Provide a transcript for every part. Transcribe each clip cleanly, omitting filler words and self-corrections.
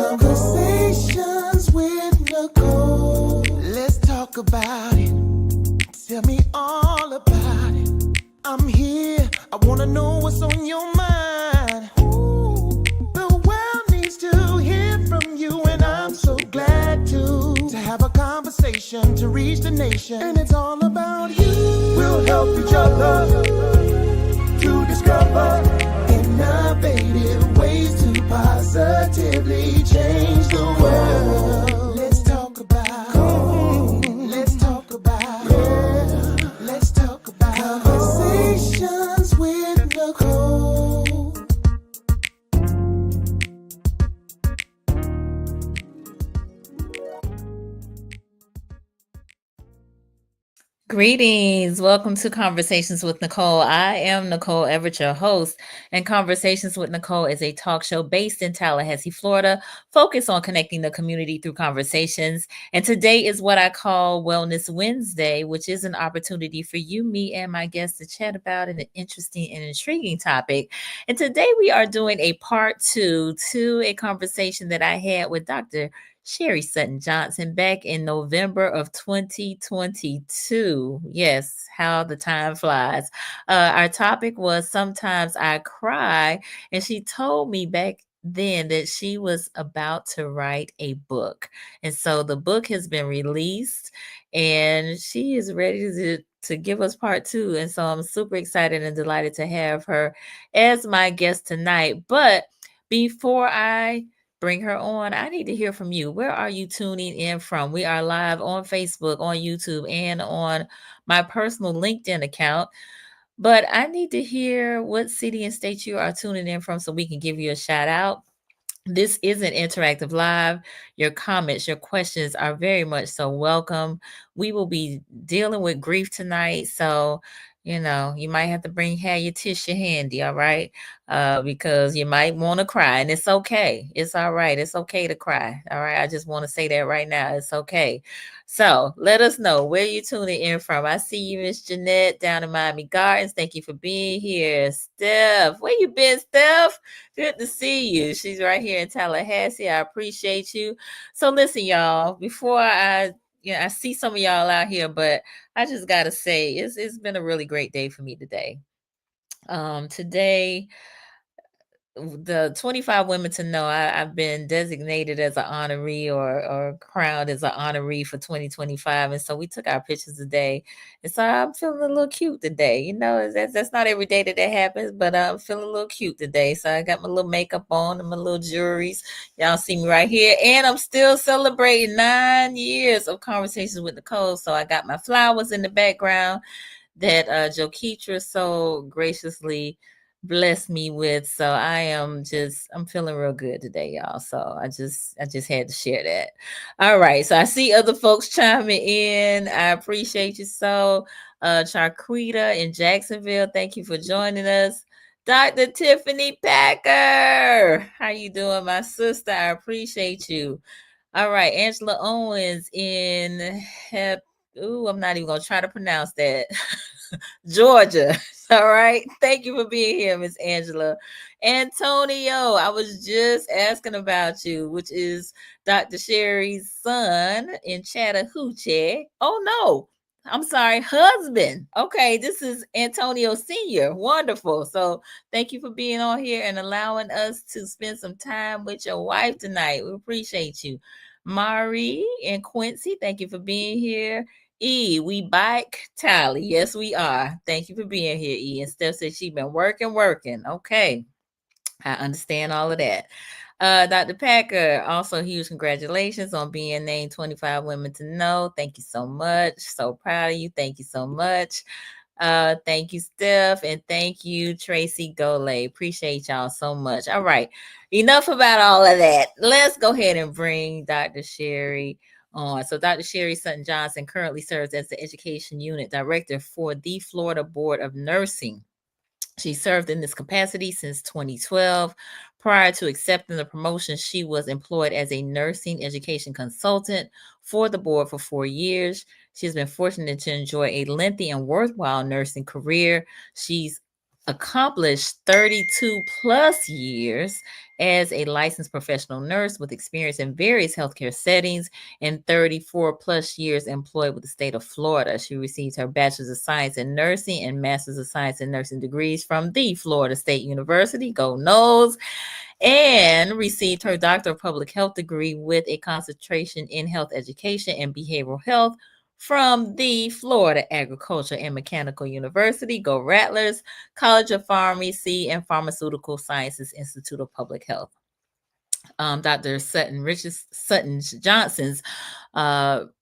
Conversations with Nicole. Let's talk about it. Tell me all about it. I'm here. I want to know what's on your mind. Ooh, the world needs to hear from you, and I'm so glad to have a conversation to reach the nation. And it's all about you. We'll help each other to discover innovative ways to positively change the world. Let's talk about, let's talk about, yeah. Let's talk about Conversations with Nicole. Greetings. Welcome to Conversations with Nicole. I am Nicole Everett, your host, and Conversations with Nicole is a talk show based in Tallahassee, Florida, focused on connecting the community through conversations. And today is what I call Wellness Wednesday, which is an opportunity for you, me, and my guests to chat about an interesting and intriguing topic. And today we are doing a part 2 to a conversation that I had with Dr. Sherri Sutton-Johnson back in November of 2022. Yes, how the time flies. Our topic was Sometimes I Cry, and she told me back then that she was about to write a book. And so the book has been released, and she is ready to give us part 2. And so I'm super excited and delighted to have her as my guest tonight. But before I bring her on, I need to hear from you. Where are you tuning in from? We are live on Facebook, on YouTube, and on my personal LinkedIn account. But I need to hear what city and state you are tuning in from so we can give you a shout out. This is an interactive live. Your comments, your questions are very much so welcome. We will be dealing with grief tonight. So, you might have to have your tissue handy, all right? Because you might want to cry, and it's okay. It's all right. It's okay to cry, all right? I just want to say that right now. It's okay. So let us know where you're tuning in from. I see you, Miss Jeanette, down in Miami Gardens. Thank you for being here. Steph, where you been, Steph? Good to see you. She's right here in Tallahassee. I appreciate you. So listen, y'all, before I see some of y'all out here, but I just gotta say it's been a really great day for me today. Today, the 25 women to know, I've been designated as an honoree or crowned as an honoree for 2025. And so we took our pictures today. And so I'm feeling a little cute today. That's not every day that happens, but I'm feeling a little cute today. So I got my little makeup on and my little jewelries. Y'all see me right here. And I'm still celebrating 9 years of Conversations with Nicole. So I got my flowers in the background that Joketra so graciously blessed me with. So I'm feeling real good today, y'all. So I just had to share that. All right. So I see other folks chiming in. I appreciate you. So Charquita in Jacksonville, thank you for joining us. Dr. Tiffany Packer, how you doing, my sister? I appreciate you. All right, Angela Owens in I'm not even gonna try to pronounce that. Georgia. All right. Thank you for being here, Miss Angela. Antonio, I was just asking about you, which is Dr. Sherri's son in Chattahoochee. Oh, no. I'm sorry, husband. Okay, this is Antonio Sr. Wonderful. So thank you for being on here and allowing us to spend some time with your wife tonight. We appreciate you. Mari and Quincy, thank you for being here. E, we bike Tally. Yes, we are. Thank you for being here, E. And Steph said she's been working. Okay. I understand all of that. Dr. Packer, also huge congratulations on being named 25 Women to Know. Thank you so much. So proud of you. Thank you so much. Thank you, Steph, and thank you, Tracy Golay. Appreciate y'all so much. All right. Enough about all of that. Let's go ahead and bring Dr. Sherri on. So Dr. Sherri Sutton-Johnson currently serves as the Education Unit Director for the Florida Board of Nursing. She served in this capacity since 2012. Prior to accepting the promotion, she was employed as a nursing education consultant for the board for 4 years. She's been fortunate to enjoy a lengthy and worthwhile nursing career. She's accomplished 32 plus years as a licensed professional nurse with experience in various healthcare settings and 34 plus years employed with the state of Florida. She received her Bachelor's of Science in Nursing and Master's of Science in Nursing degrees from the Florida State University, go Noles, and received her Doctor of Public Health degree with a concentration in health education and behavioral health from the Florida Agriculture and Mechanical University, go Rattlers, College of Pharmacy and Pharmaceutical Sciences Institute of Public Health. Dr. Sutton-Johnson's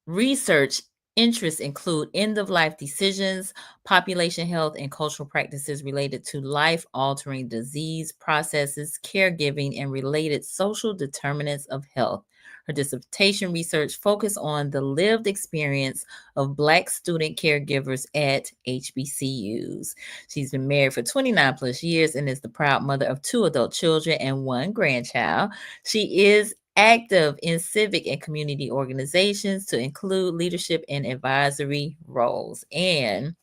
research interests include end-of-life decisions, population health, and cultural practices related to life-altering disease processes, caregiving, and related social determinants of health. Her dissertation research focused on the lived experience of Black student caregivers at HBCUs. She's been married for 29 plus years and is the proud mother of 2 adult children and 1 grandchild. She is active in civic and community organizations to include leadership and advisory roles. And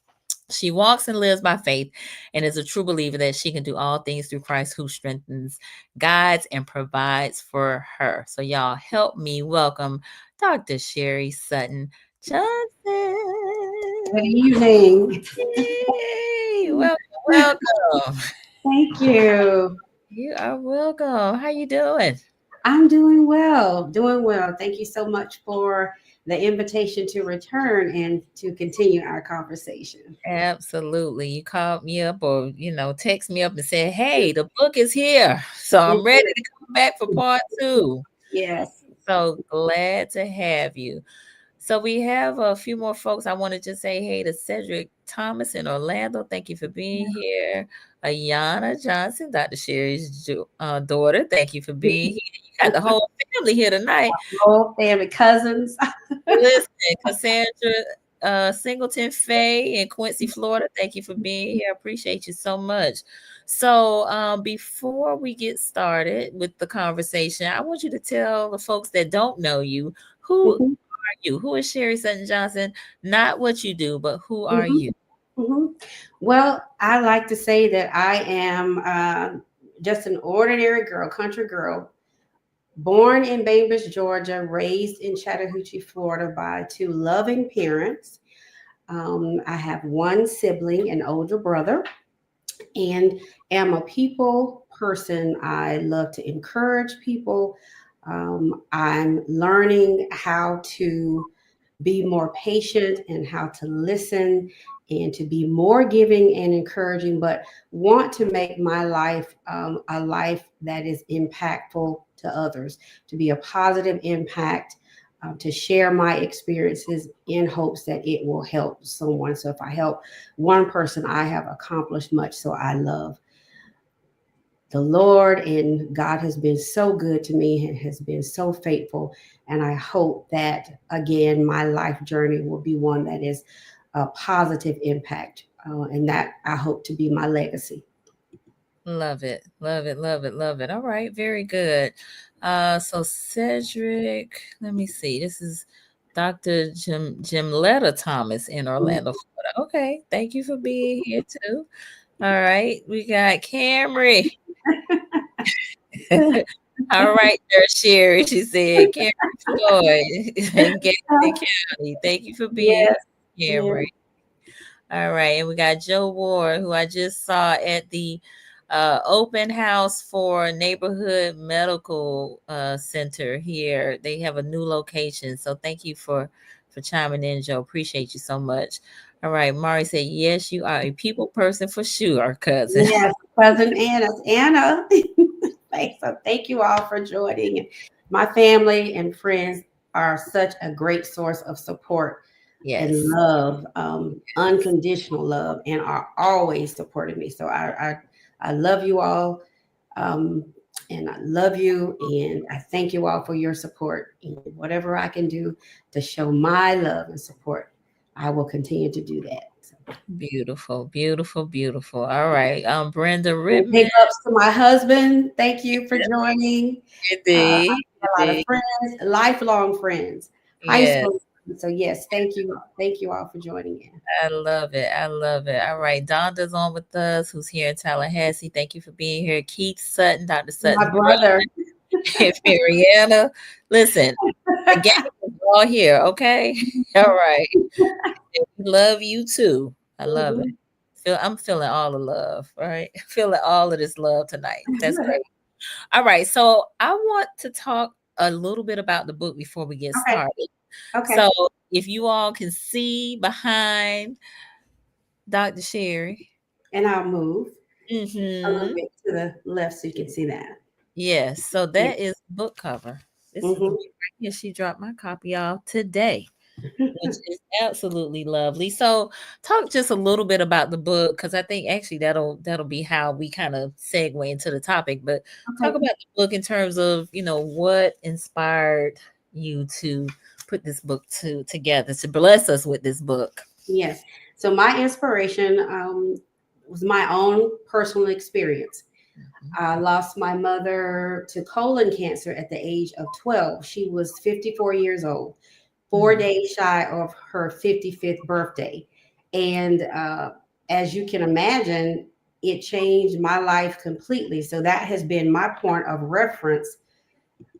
she walks and lives by faith and is a true believer that she can do all things through Christ who strengthens, guides, and provides for her. So, y'all, help me welcome Dr. Sherri Sutton-Johnson. Good evening. Yay! Welcome, welcome. Thank you. You are welcome. How you doing? I'm doing well, doing well. Thank you so much for the invitation to return and to continue our conversation. Absolutely. You called me up or, text me up and said, hey, the book is here. So I'm ready to come back for part 2. Yes. So glad to have you. So we have a few more folks. I want to just say hey to Cedric Thomas in Orlando. Thank you for being here. Ayana Johnson, Dr. Sherri's daughter. Thank you for being here. You got the whole family here tonight. Whole family, cousins. Listen, Cassandra Singleton Faye in Quincy, Florida. Thank you for being here. I appreciate you so much. So before we get started with the conversation, I want you to tell the folks that don't know you who are you? Who is Sherri Sutton-Johnson? Not what you do, but who are you? Well, I like to say that I am just an ordinary girl, country girl, born in Bainbridge, Georgia, raised in Chattahoochee, Florida by 2 loving parents. I have 1 sibling, an older brother, and am a people person. I love to encourage people. I'm learning how to be more patient and how to listen and to be more giving and encouraging, but want to make my life a life that is impactful to others, to be a positive impact, to share my experiences in hopes that it will help someone. So if I help one person, I have accomplished much. So I love the Lord, and God has been so good to me and has been so faithful. And I hope that, again, my life journey will be one that is a positive impact. And that I hope to be my legacy. Love it. Love it. Love it. Love it. All right. Very good. So Cedric, let me see. This is Dr. Jimletta Thomas in Orlando, Florida. Okay. Thank you for being here too. All right. We got Camry. All right, there, Sherri. She said, Camry Floyd in Gadsden County. Thank you for being here, Camry. All right. And we got Joe Ward, who I just saw at the open house for Neighborhood Medical Center here. They have a new location. So thank you for chiming in, Joe. Appreciate you so much. All right. Mari said, yes, you are a people person for sure, cousin. Yes, cousin Anna. So thank you all for joining. My family and friends are such a great source of support and love, unconditional love, and are always supporting me. So I love you all, and I love you, and I thank you all for your support. And whatever I can do to show my love and support, I will continue to do that. So. Beautiful, beautiful, beautiful. All right. Brenda Rittman. Big ups to my husband. Thank you for joining. Indeed. I have a lot of friends, lifelong friends, high school So yes, thank you. Thank you all for joining in. I love it. I love it. All right. Donda's on with us, who's here in Tallahassee. Thank you for being here. Keith Sutton, Dr. My Sutton's brother. brother, Mariana. Listen, the gang is all here, okay? All right. And we love you too. I love it. Mhm. I'm feeling all the love, all right? Feeling all of this love tonight. That's great. All right. So I want to talk a little bit about the book before we get Okay. started. Okay. So if you all can see behind Dr. Sherri. And I'll move a little Mm-hmm. bit to the left so you can see that. Yes. So Yeah. that is the book cover. This is the Hmm. book right here. She dropped my copy off today, which is absolutely lovely. So talk just a little bit about the book, because I think actually that'll be how we kind of segue into the topic. But talk Okay. about the book in terms of, what inspired you to put this book together, to bless us with this book. Yes. So my inspiration was my own personal experience. Mhm. I lost my mother to colon cancer at the age of 12. She was 54 years old, 4 days shy of her 55th birthday. And as you can imagine, it changed my life completely. So that has been my point of reference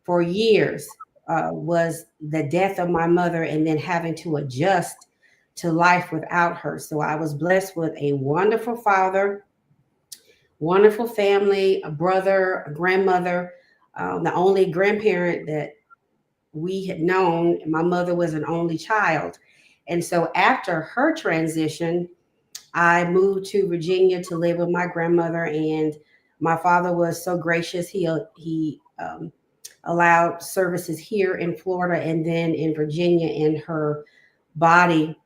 for years, was the death of my mother and then having to adjust to life without her. So I was blessed with a wonderful father, wonderful family, a brother, a grandmother, the only grandparent that we had known. My mother was an only child. And so after her transition, I moved to Virginia to live with my grandmother, and my father was so gracious. He allowed services here in Florida and then in Virginia, and her body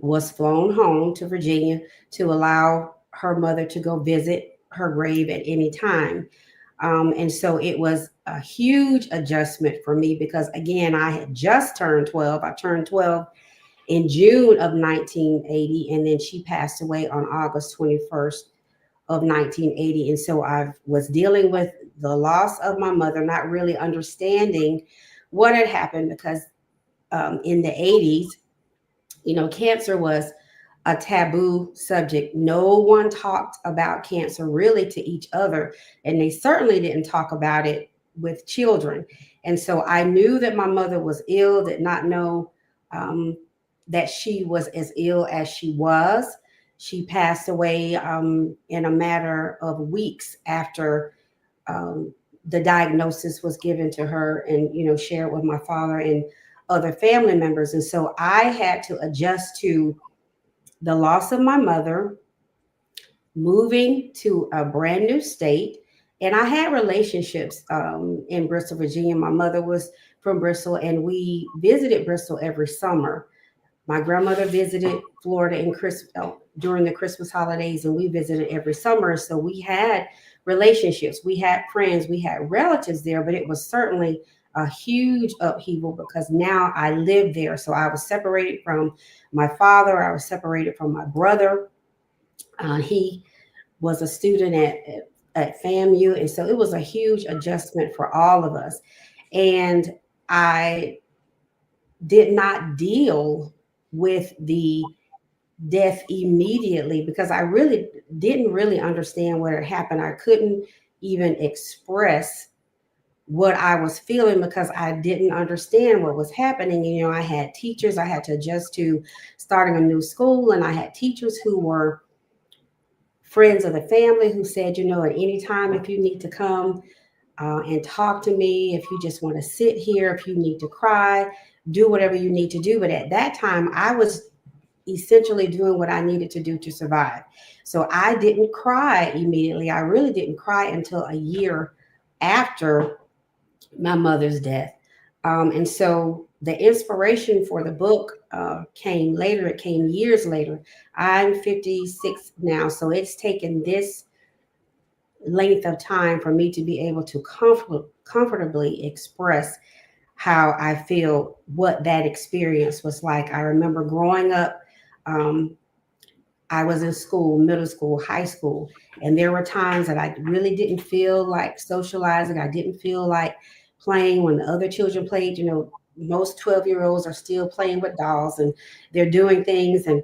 was flown home to Virginia to allow her mother to go visit her grave at any time. And so it was a huge adjustment for me because, again, I had just turned 12. I turned 12 in June of 1980, and then she passed away on August 21st of 1980. And so I was dealing with the loss of my mother, not really understanding what had happened because in the 80s, cancer was a taboo subject. No one talked about cancer really to each other, and they certainly didn't talk about it with children. And so I knew that my mother was ill, did not know um, that she was as ill as she was. She passed away in a matter of weeks after um, the diagnosis was given to her and, shared with my father and other family members. And so I had to adjust to the loss of my mother, moving to a brand new state. And I had relationships in Bristol, Virginia. My mother was from Bristol, and we visited Bristol every summer. My grandmother visited Florida during the Christmas holidays, and we visited every summer. So we had relationships, we had friends, we had relatives there, but it was certainly a huge upheaval because now I lived there. So I was separated from my father, I was separated from my brother. He was a student at FAMU, and so it was a huge adjustment for all of us. And I did not deal with the death immediately because I really didn't really understand what had happened. I couldn't even express what I was feeling because I didn't understand what was happening. I had teachers I had to adjust to starting a new school, and I had teachers who were friends of the family who said, at any time, if you need to come and talk to me, if you just want to sit here, if you need to cry, do whatever you need to do. But at that time, I was essentially doing what I needed to do to survive. So I didn't cry immediately. I really didn't cry until a year after my mother's death. And so the inspiration for the book came later. It came years later. I'm 56 now, so it's taken this length of time for me to be able to comfortably express how I feel, what that experience was like. I remember growing up, um, I was in school, middle school, high school, and there were times that I really didn't feel like socializing. I didn't feel like playing when the other children played. most 12-year-olds are still playing with dolls, and they're doing things and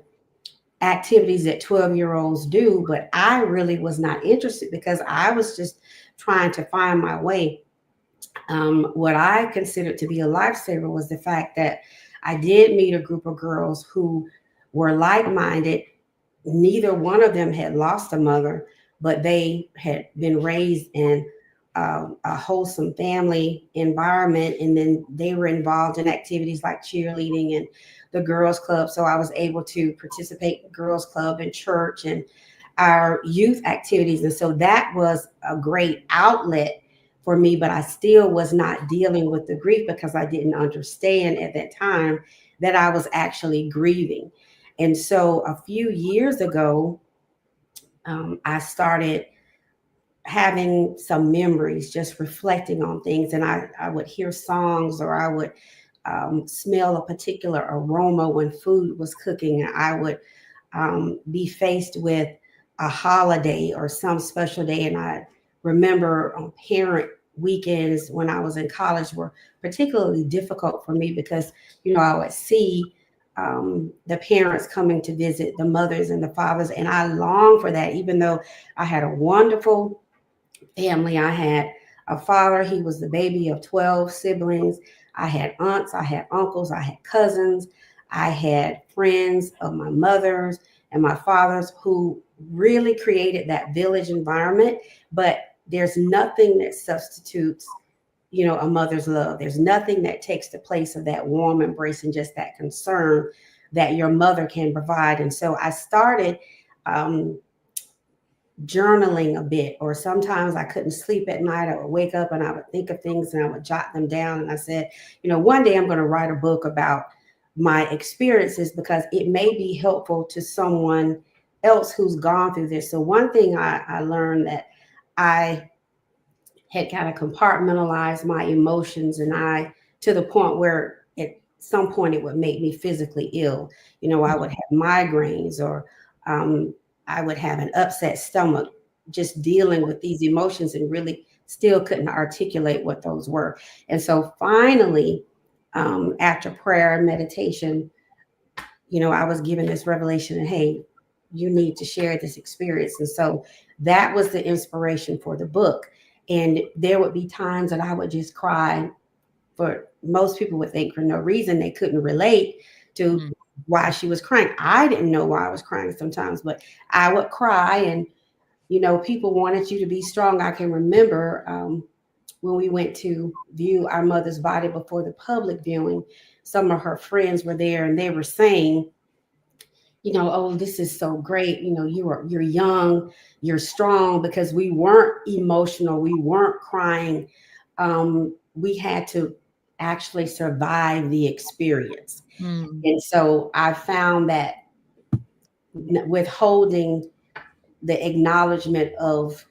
activities that 12-year-olds do. But I really was not interested because I was just trying to find my way. What I considered to be a lifesaver was the fact that I did meet a group of girls who were like-minded. Neither one of them had lost a mother, but they had been raised in a wholesome family environment. And then they were involved in activities like cheerleading and the girls club. So I was able to participate in the girls club and church and our youth activities. And so that was a great outlet for me, but I still was not dealing with the grief because I didn't understand at that time that I was actually grieving. And so a few years ago, I started having some memories, just reflecting on things. And I would hear songs, or I would smell a particular aroma when food was cooking. I would be faced with a holiday or some special day. And I remember on parent weekends when I was in college were particularly difficult for me because, I would see the parents coming to visit, the mothers and the fathers. And I longed for that, even though I had a wonderful family. I had a father, he was the baby of 12 siblings. I had aunts, I had uncles, I had cousins, I had friends of my mother's and my father's who really created that village environment. But there's nothing that substitutes, a mother's love. There's nothing that takes the place of that warm embrace and just that concern that your mother can provide. And so I started journaling a bit, or sometimes I couldn't sleep at night. I would wake up and I would think of things and I would jot them down. And I said, one day I'm going to write a book about my experiences because it may be helpful to someone else who's gone through this. So one thing I learned that I had kind of compartmentalized my emotions, and to the point where at some point it would make me physically ill. I would have migraines, or I would have an upset stomach just dealing with these emotions, and really still couldn't articulate what those were. And so finally, after prayer and meditation, I was given this revelation, and hey, you need to share this experience. And so that was the inspiration for the book. And there would be times that I would just cry. For most people would think for no reason. They couldn't relate to why she was crying. I didn't know why I was crying sometimes, but I would cry. And, people wanted you to be strong. I can remember when we went to view our mother's body before the public viewing, some of her friends were there and they were saying, oh, this is so great. You're young, you're strong, because we weren't emotional. We weren't crying. We had to actually survive the experience. And so I found that withholding the acknowledgement of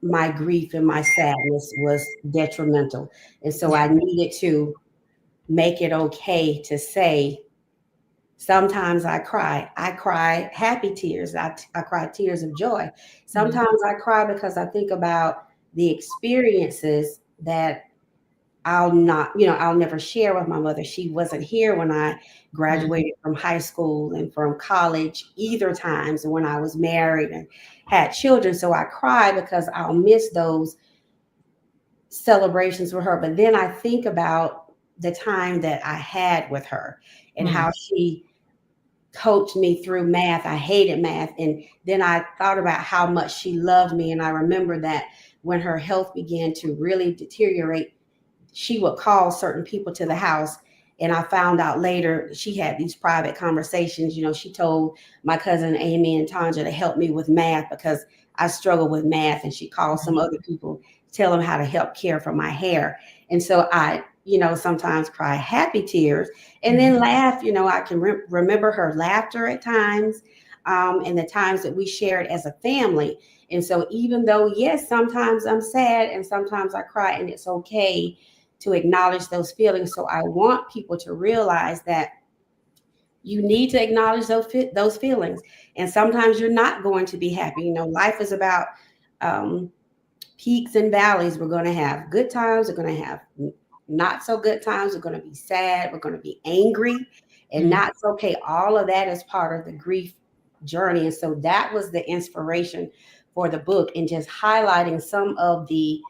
my grief and my sadness was detrimental. And so I needed to make it okay to say, sometimes I cry. I cry happy tears. I cry tears of joy. Sometimes I cry because I think about the experiences that I'll never share with my mother. She wasn't here when I graduated from high school and from college either times, when I was married and had children. So I cry because I'll miss those celebrations with her. But then I think about the time that I had with her and how she coached me through math. I hated math. And then I thought about how much she loved me. And I remember that when her health began to really deteriorate, she would call certain people to the house. And I found out later she had these private conversations. She told my cousin Amy and Tanja to help me with math because I struggle with math. And she called some other people, tell them how to help care for my hair. And so I, sometimes cry happy tears and then laugh. I can remember her laughter at times, and the times that we shared as a family. And so even though, yes, sometimes I'm sad and sometimes I cry, and it's okay to acknowledge those feelings. So I want people to realize that you need to acknowledge those feelings. And sometimes you're not going to be happy. Life is about peaks and valleys. We're going to have good times. We're going to have not so good times. We're going to be sad. We're going to be angry, and Mm. that's okay. All of that is part of the grief journey. And so that was the inspiration for the book, and just highlighting some of the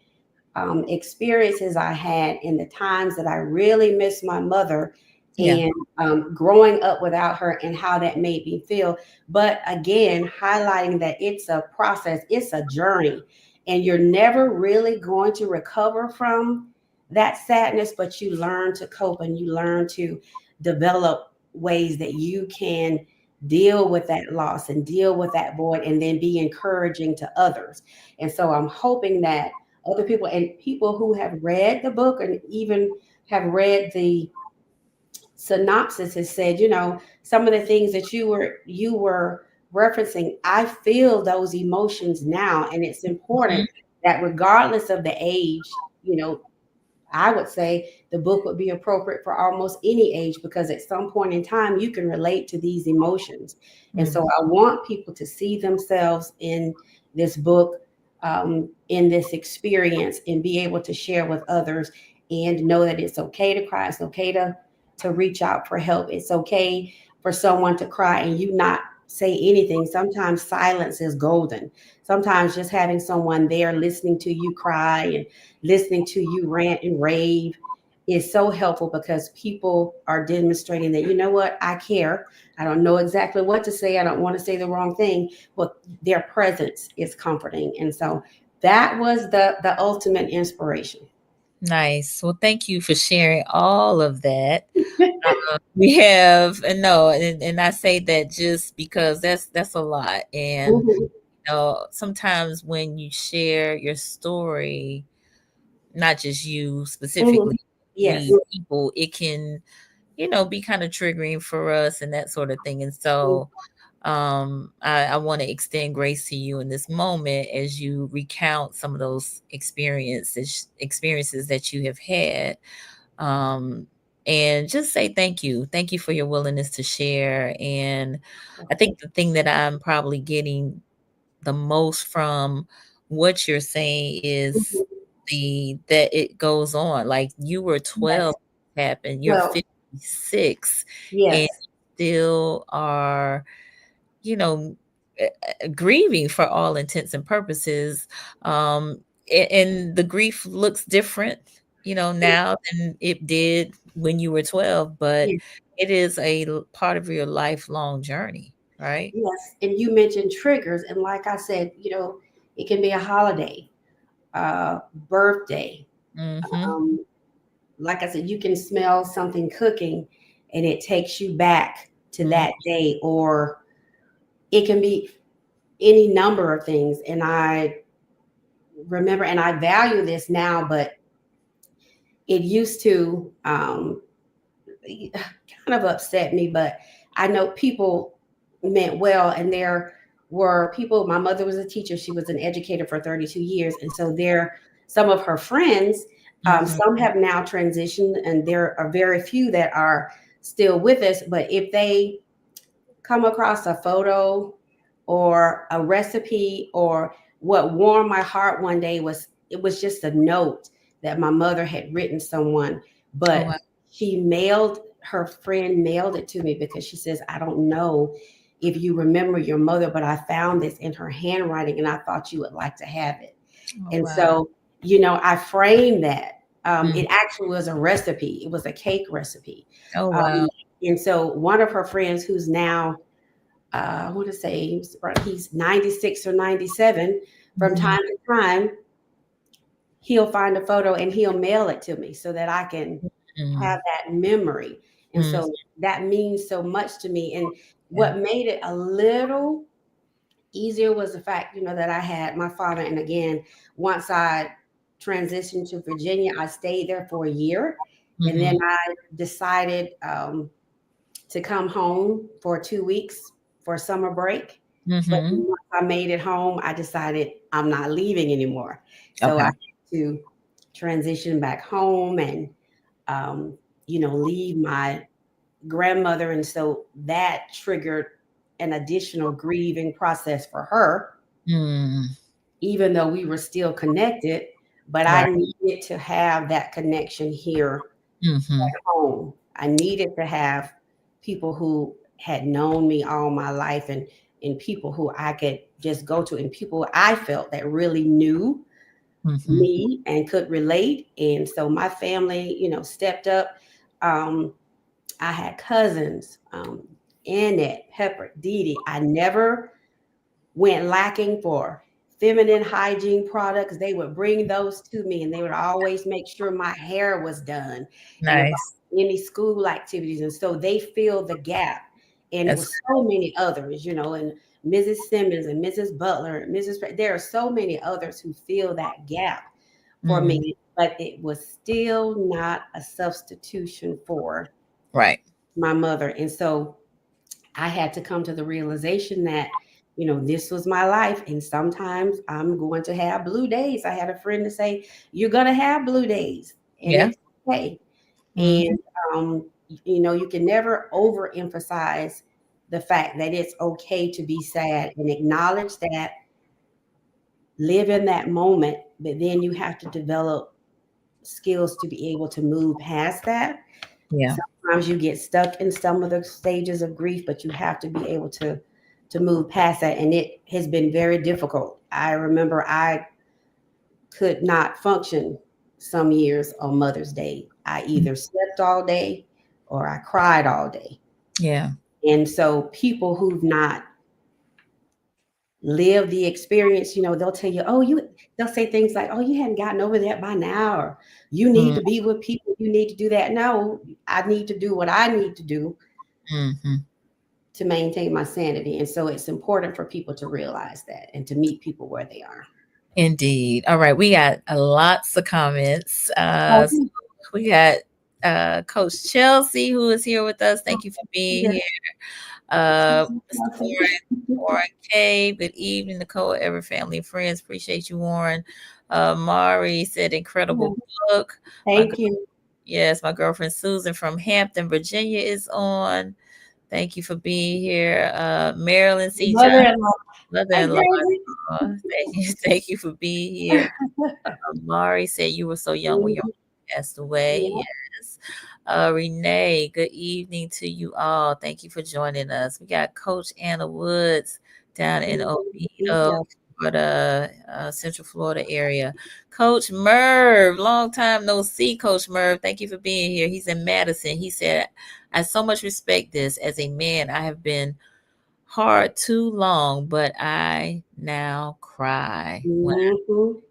experiences I had in the times that I really missed my mother, Yeah. and growing up without her, and how that made me feel. But again, highlighting that it's a process, it's a journey, and you're never really going to recover from that sadness, but you learn to cope, and you learn to develop ways that you can deal with that loss and deal with that void, and then be encouraging to others. And so I'm hoping that other people, and people who have read the book, and even have read the synopsis, has said, some of the things that you were referencing, I feel those emotions now. And it's important Mhm. that regardless of the age, you know I would say the book would be appropriate for almost any age, because at some point in time you can relate to these emotions. And so Mhm. I want people to see themselves in this book, in this experience, and be able to share with others, and know that it's okay to cry. It's okay to reach out for help. It's okay for someone to cry and you not say anything. Sometimes silence is golden. Sometimes just having someone there listening to you cry and listening to you rant and rave is so helpful, because people are demonstrating that, you know what, I care. I don't know exactly what to say. I don't want to say the wrong thing, but their presence is comforting. And so that was the ultimate inspiration. Nice. Well, thank you for sharing all of that. We have, and no, and I say that just because that's a lot. And Mhm. sometimes when you share your story, not just you specifically, Mhm. Yes. we people, it can, be kind of triggering for us and that sort of thing. And so I want to extend grace to you in this moment as you recount some of those experiences that you have had, um, and just say thank you. Thank you for your willingness to share. And I think the thing that I'm probably getting the most from what you're saying is Mhm. the that it goes on. Like you were Yes. 12 happened, you're Well, 56, and yes. still are, you know, grieving for all intents and purposes. And the grief looks different, now than it did when you were 12, but Yes. it is a part of your lifelong journey, right? Yes. And you mentioned triggers. And like I said, it can be a holiday, uh, birthday. Mm-hmm. Um, like I said, you can smell something cooking and it takes you back to Mm, that day, or it can be any number of things. And I remember, and I value this now, but it used to kind of upset me. But I know people meant well, and there were people. My mother was a teacher; she was an educator for 32 years, and so there, some of her friends, mhm. some have now transitioned, and there are very few that are still with us. But if they come across a photo or a recipe, or what warmed my heart one day was, it was just a note that my mother had written someone, Oh, but wow. her friend mailed it to me, because she says, I don't know if you remember your mother, but I found this in her handwriting and I thought you would like to have it. Oh, And wow. so, I framed that. Mm. It actually was a recipe. It was a cake recipe. Oh, wow. Um, and so one of her friends, who's now, I want to say he's 96 or 97, from Mhm. time to time, he'll find a photo and he'll mail it to me, so that I can have Mm. that memory. And Mm. so that means so much to me. And Yeah. what made it a little easier was the fact, that I had my father. And again, once I transitioned to Virginia, I stayed there for a year. And then Mhm. I decided to come home for 2 weeks for summer break. But Mhm. once I made it home, I decided I'm not leaving anymore. So I Okay. had to transition back home, and um, leave my grandmother. And so that triggered an additional grieving process for her, Mm. even though we were still connected. but I Right. needed to have that connection here Mm-hmm. at home. I needed to have people who had known me all my life, and people who I could just go to, and people I felt that really knew Mm-hmm. me and could relate. And so my family, stepped up. Um, I had cousins, Annette, Pepper, Dee Dee. I never went lacking for feminine hygiene products. They would bring those to me, and they would always make sure my hair was done, and if Nice. any school activities. And so they filled the gap. And it That's was so many others, and Mrs. Simmons and Mrs. Butler, and there are so many others who fill that gap for mm, me, but it was still not a substitution for right. my mother. And so I had to come to the realization that, this was my life. And sometimes I'm going to have blue days. I had a friend to say, you're going to have blue days, and Yeah. it's okay. Mm-hmm. And, you can never overemphasize the fact that it's okay to be sad, and acknowledge that, live in that moment. But then you have to develop skills to be able to move past that. Yeah. Sometimes you get stuck in some of the stages of grief, but you have to be able to move past that. And it has been very difficult. I remember I could not function some years on Mother's Day. I Mm, either slept all day or I cried all day. yeah. And so people who've not lived the experience, they'll tell you, they'll say things like, oh, you hadn't gotten over that by now, or you need Mm, to be with people, you need to do that. No, I need to do what I need to do mm-hmm. to maintain my sanity. And so it's important for people to realize that and to meet people where they are. Indeed. All right. We got lots of comments. So Oh, we got Coach Chelsea, who is here with us. Thank you for being yeah. here. Mr. Warren K. Good evening, Nicole, Everett family and friends. Appreciate you, Warren. Mari said incredible book. My Thank you. Yes, my girlfriend Susan from Hampton, Virginia is on. Thank you for being here. Marilyn C. John, Mother-in-law. Hi, mother-in-law. Gracie. Thank you, thank you for being here. Mari said you were so young when your Mhm. mom passed away. Yeah. Yes. Renee, good evening to you all. Thank you for joining us. We got Coach Anna Woods down in Oviedo, Yeah. Florida, Central Florida area. Coach Merv, long time no see, Coach Merv. Thank you for being here. He's in Madison. He said, I so much respect this. As a man, I have been hard too long, but I now cry when Mhm.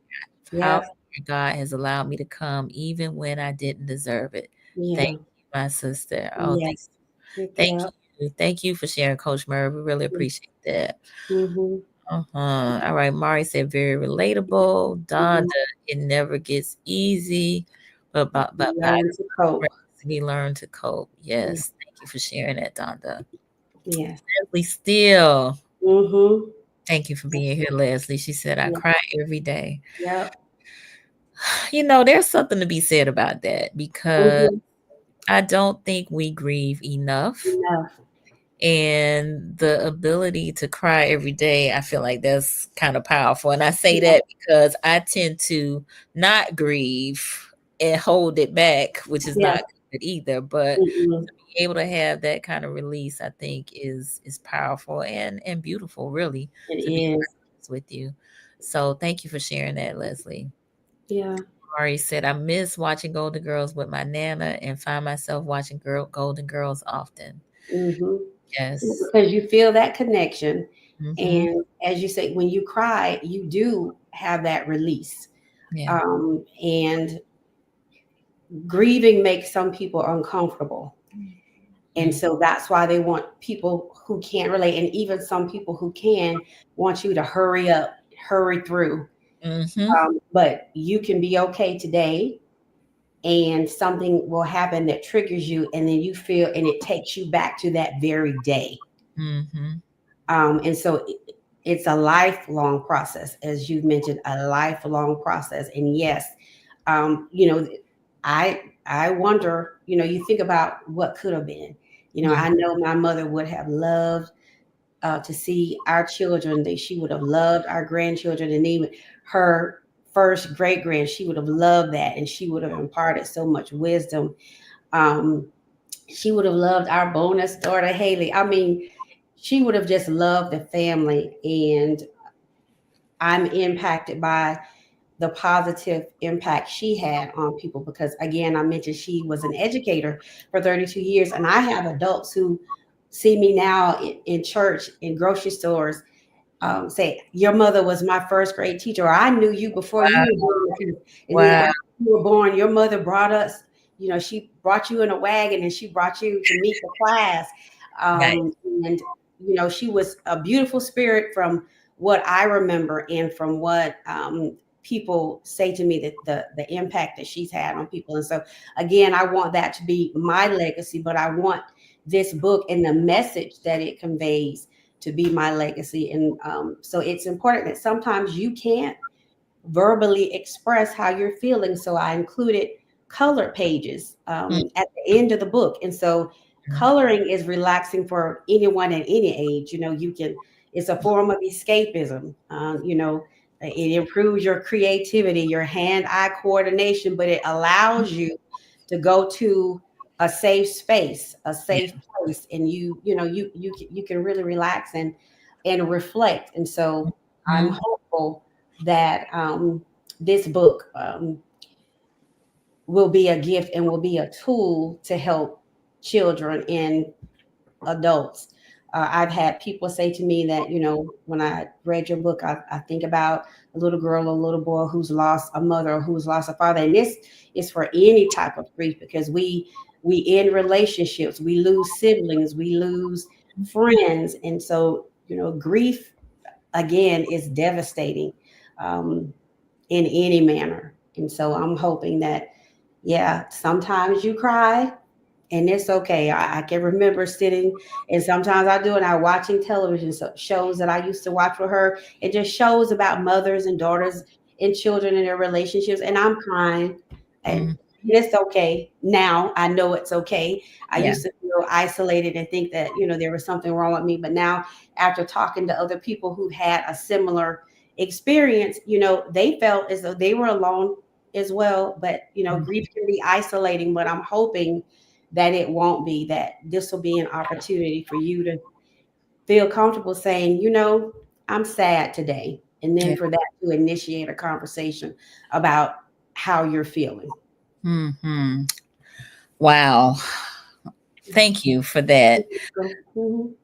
how Yes. far God has allowed me to come, even when I didn't deserve it. Thank Yeah. you, my sister. Oh, Yes. Pick it thank up. you. Thank you for sharing, Coach Merv. We really appreciate that. Mhm. All right. Mari said very relatable. Donda, Mhm. it never gets easy, but by Learn to cope. grace, we learn to cope. Yeah. Yes. Thank you for sharing that, Donda. Yes. Leslie Steele. Mhm. Thank you for being here, Leslie. She said, I Yeah. cry every day. Yep. There's something to be said about that because Mhm. I don't think we grieve enough. Enough. And the ability to cry every day, I feel like that's kind of powerful. And I say Yeah. that because I tend to not grieve and hold it back, which is Yeah. not good either. But Mm-mm. be able to have that kind of release, I think is powerful and beautiful, really, It to be is. honest with you. So thank you for sharing that, Leslie. Yeah. Ari said, I miss watching Golden Girls with my Nana and find myself watching Golden Girls often. Mm-hmm. Yes. Because you feel that connection. Mm-hmm. And as you say, when you cry, you do have that release. Yeah. And grieving makes some people uncomfortable. And Mm. so that's why they want people who can't relate. And even some people who can want you to hurry up, hurry through. Mm-hmm. But you can be okay today, and something will happen that triggers you, and then you feel, and it takes you back to that very day. Mm-hmm. And so it's a lifelong process, as you've mentioned, a lifelong process. And yes, um, you know, I wonder, you think about what could have been. Mm. I know my mother would have loved to see our children. That she would have loved our grandchildren, and even her first great grand. She would have loved that, and she would have imparted so much wisdom. Um, she would have loved our bonus daughter, Haley. I mean, she would have just loved the family. And I'm impacted by the positive impact she had on people because, again, I mentioned she was an educator for 32 years. And I have adults who see me now in church, in grocery stores, say, "Your mother was my first grade teacher," or "I knew you before you were born." And then Wow. after you were born, your mother brought us, she brought you in a wagon and she brought you to meet the class. Nice. And, she was a beautiful spirit from what I remember and from what people say to me, that the impact that she's had on people. And so, again, I want that to be my legacy, but I want this book and the message that it conveys to be my legacy. And so it's important that sometimes you can't verbally express how you're feeling. So I included color pages at the end of the book. And so coloring is relaxing for anyone at any age. It's a form of escapism. It improves your creativity, your hand-eye coordination, but it allows you to go to a safe space, a safe place, and you can really relax and reflect. And so I'm Mhm. hopeful that this book will be a gift and will be a tool to help children and adults. I've had people say to me that, when I read your book, I think about a little girl or a little boy who's lost a mother or who's lost a father. And this is for any type of grief, because we end relationships, we lose siblings, we lose friends. And so, grief, again, is devastating um, in any manner. And so I'm hoping that, yeah, sometimes you cry, and it's okay. I can remember sitting, and sometimes I do, and I watching television shows that I used to watch with her. It just shows about mothers and daughters and children and their relationships, and I'm crying, and Mhm. it's okay. Now I know it's okay. I Yeah. used to feel isolated and think that there was something wrong with me, but now, after talking to other people who had a similar experience, they felt as though they were alone as well. But grief can be isolating, but I'm hoping that it won't be, that this will be an opportunity for you to feel comfortable saying, I'm sad today. And then Yeah. for that to initiate a conversation about how you're feeling. Hmm. Wow. Thank you for that. Mhm.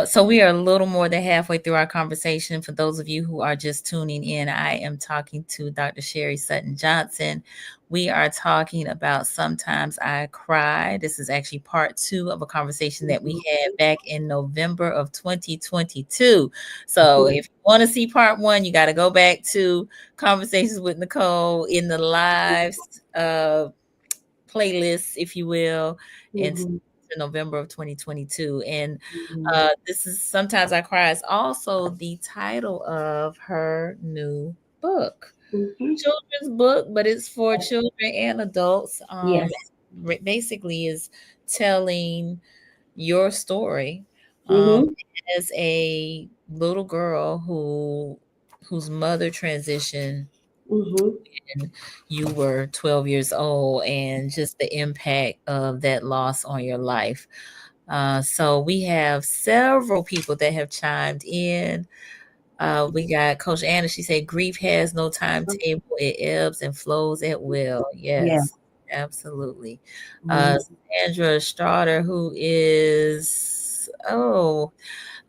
So we are a little more than halfway through our conversation. For those of you who are just tuning in, I am talking to Dr. Sherri Sutton-Johnson. We are talking about Sometimes I Cry. This is actually part 2 of a conversation that we had back in November of 2022. So if you want to see part 1, you got to go back to Conversations with Nicole in the lives playlist, if you will, and Mhm. November of 2022. And Mhm. this is Sometimes I Cry is also the title of her new book. Mhm. Children's book, but it's for children and adults. Yes. Basically is telling your story Mhm. as a little girl whose mother transitioned Mhm. when you were 12 years old, and just the impact of that loss on your life. So we have several people that have chimed in. We got Coach Anna. She said, "Grief has no timetable; it ebbs and flows at will." Yeah. Yes, absolutely. Mhm. Sandra Strader, who is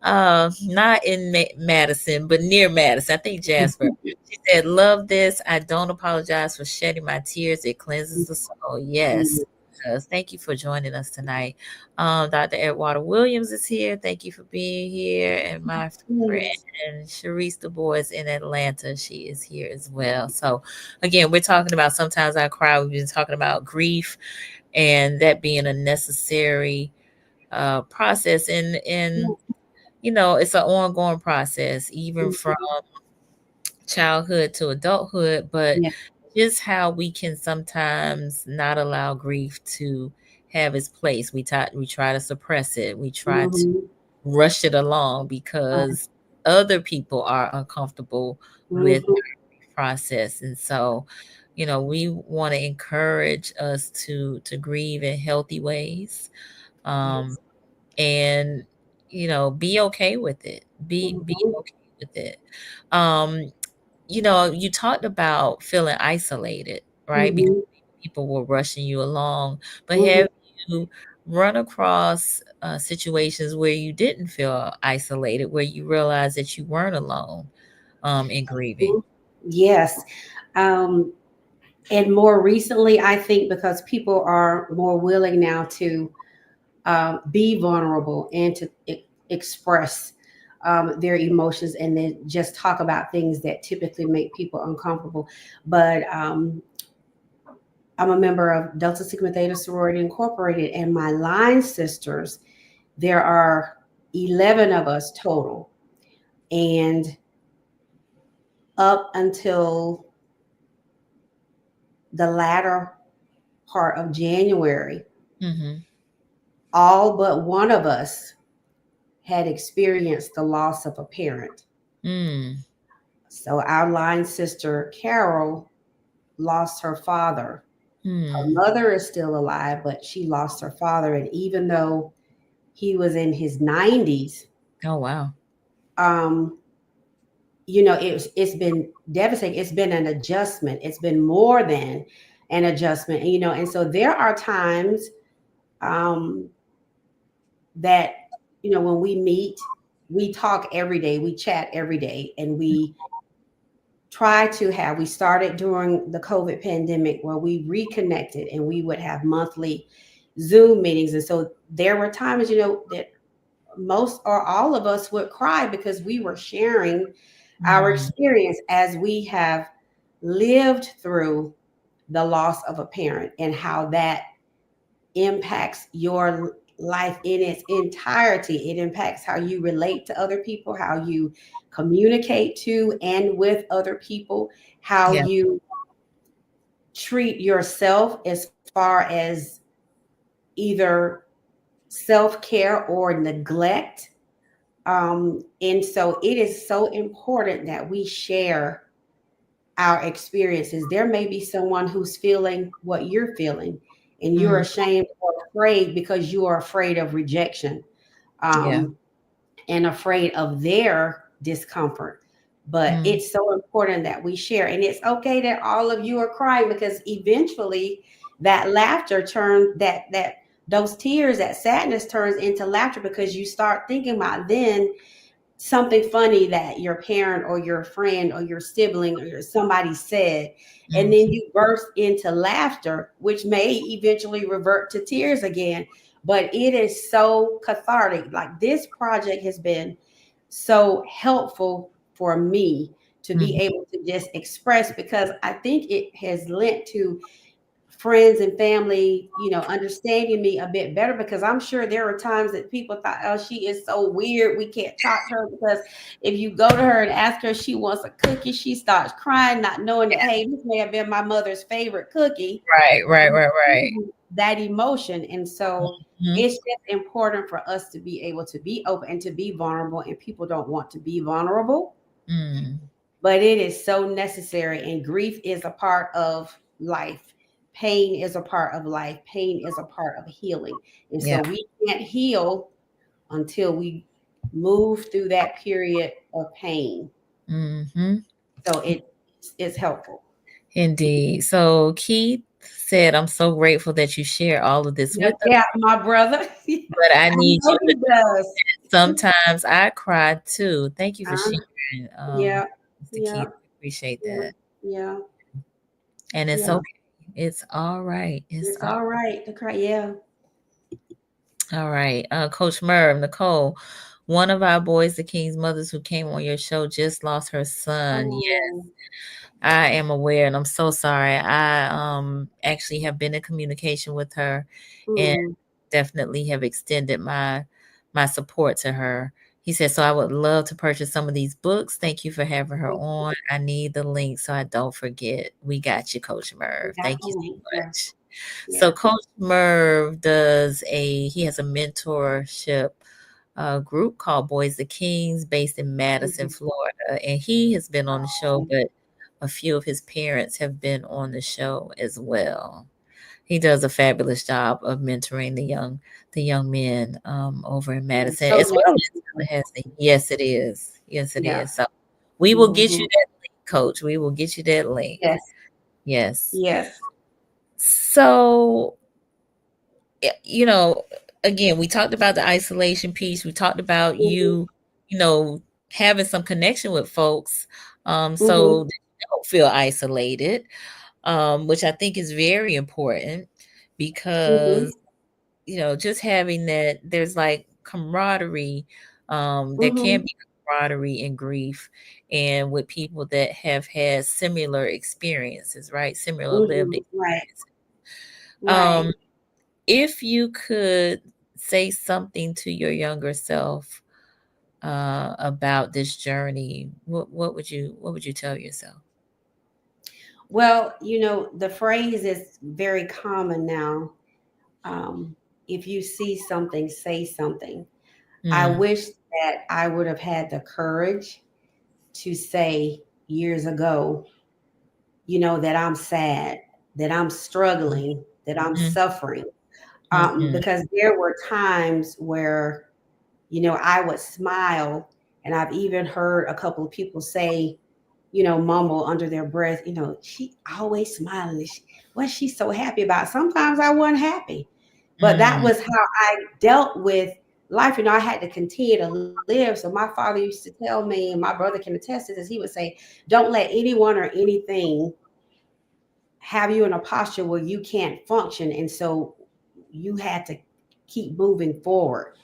not in Madison, but near Madison. I think Jasper. She said, "Love this. I don't apologize for shedding my tears. It cleanses the soul." Yes. Yes. Thank you for joining us tonight. Dr. Edward Williams is here. Thank you for being here. And my Yes. friend Sharice Du Bois in Atlanta, she is here as well. So, again, we're talking about Sometimes I Cry. We've been talking about grief and that being a necessary process. And it's an ongoing process, even from Mhm. childhood to adulthood, but Yeah. just how we can sometimes not allow grief to have its place. We try to suppress it. We try to Mhm. rush it along because other people are uncomfortable with Mhm. grief. process. And so, we want to encourage us to grieve in healthy ways, um, Yes. and be okay with it. Be Mhm. okay with it. Um, you talked about feeling isolated, right? Because Mhm. people were rushing you along, but Mhm. have you run across situations where you didn't feel isolated, where you realized that you weren't alone in grieving? Mhm. Yes. Um, and more recently, I think because people are more willing now to be vulnerable and to express their emotions and then just talk about things that typically make people uncomfortable. But I'm a member of Delta Sigma Theta Sorority Incorporated, and my line sisters, there are 11 of us total. And up until the latter part of January, Mm-hmm. all but one of us had experienced the loss of a parent. Mm. So our line sister, Carol, lost her father. Her Mm. mother is still alive, but she lost her father. And even though he was in his 90s, Oh, wow. um, it's been devastating. It's been an adjustment. It's been more than an adjustment. And so there are times um, that when we meet, we talk every day, we chat every day, and we started during the COVID pandemic where we reconnected and we would have monthly Zoom meetings. And so there were times, that most or all of us would cry because we were sharing our Mm. experience as we have lived through the loss of a parent and how that impacts your life in its entirety. It impacts how you relate to other people, how you communicate to and with other people, how Yeah. you treat yourself as far as either self care or neglect. And so it is so important that we share our experiences. There may be someone who's feeling what you're feeling, and you're Mm. ashamed or afraid because you are afraid of rejection, Yeah. um, and afraid of their discomfort. But Mm. it's so important that we share. And it's okay that all of you are crying because eventually that laughter turns that those tears, that sadness turns into laughter because you start thinking about then something funny that your parent or your friend or your sibling or somebody said, and then Mm. you burst into laughter, which may eventually revert to tears again. But it is so cathartic. Like, this project has been so helpful for me to be Mm. able to just express, because I think it has lent to friends and family, understanding me a bit better, because I'm sure there are times that people thought, oh, she is so weird. We can't talk to her because if you go to her and ask her if she wants a cookie, she starts crying, not knowing that, hey, this may have been my mother's favorite cookie. Right, right, right, right. That emotion. And so Mhm. it's just important for us to be able to be open and to be vulnerable. And people don't want to be vulnerable, Mm. but it is so necessary. And grief is a part of life. Pain is a part of life. Pain is a part of healing. And Yeah. so we can't heal until we move through that period of pain. Hmm. So it's helpful. Indeed. So Keith said, I'm so grateful that you share all of this Yeah, with us, yeah, my brother. but I I need know you to he does. sometimes I cry too. Thank you for Uh, sharing, yeah, Mr. yeah, Keith. Appreciate yeah, that. yeah, And it's yeah. okay. It's all right. It's It's all right to cry. Yeah. all right. Coach Merv, Nicole, one of our Boys the King's mothers who came on your show just lost her son. Yes, Oh. I am aware, and I'm so sorry. I actually have been in communication with her and Mm. definitely have extended my support to her. He said, so I would love to purchase some of these books. Thank you for having her on. I need the link so I don't forget. We got you, Coach We Merv. got Thank the you link. so Yeah. much. So Yeah. Coach Merv he has a mentorship group called Boys the Kings based in Madison, Mhm. Florida. And he has been on the show, but a few of his parents have been on the show as well. He does a fabulous job of mentoring the young men over in Madison, So as well many as people. Tallahassee. Yes, it is. Yes, it Yeah. is. So we will get you Hmm. that link, Coach. We will get you that link. Yes. Yes. Yes. So, you know, again, we talked about the isolation piece. We talked about Hmm. you know, having some connection with folks, Hmm. so that you don't feel isolated, which I think is very important Hmm. because, just having that, there's like camaraderie. There can Hmm. be camaraderie in grief and with people that have had similar experiences, right? Similar lived Hmm. Right. experiences. Right. Um, if you could say something to your younger self about this journey, what would you tell yourself? Well, the phrase is very common now. Um, if you see something, say something. I Mm, wish that I would have had the courage to say years ago, that I'm sad, that I'm struggling, that I'm mm, suffering. mhm, Because there were times where, I would smile, and I've even heard a couple of people say, mumble under their breath, she always smiling. What's she so happy about? Sometimes I wasn't happy, but that mm, was how I dealt with life. I had to continue to live. So my father used to tell me, and my brother can attest to this, he would say, don't let anyone or anything have you in a posture where you can't function. And so you had to keep moving forward.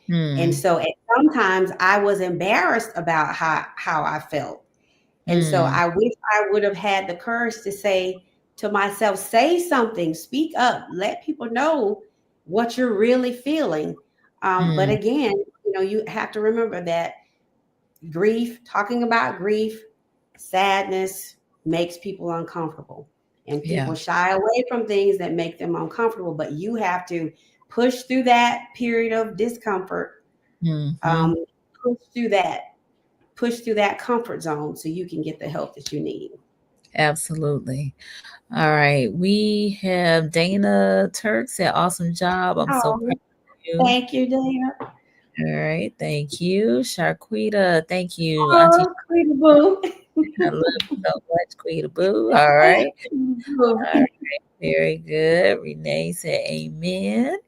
And mm, so sometimes I was embarrassed about how I felt. And so mm, I wish I would have had the courage to say to myself, say something, speak up, let people know what you're really feeling. But mm, again, you have to remember that grief, talking about grief, sadness makes people uncomfortable. And yeah. people shy away from things that make them uncomfortable. But you have to push through that period of discomfort, Mhm. um, push through that, push through that comfort zone so you can get the help that you need. Absolutely. All right. We have Dana Turk said, awesome job. I'm so proud Oh, of you. thank you, Dana. All right. Thank you. Sharquita. Thank you. Auntie, Oh, Queen Boo. I love you so much, Quita Boo. All right. Boo. All right. Very good. Renee said, amen.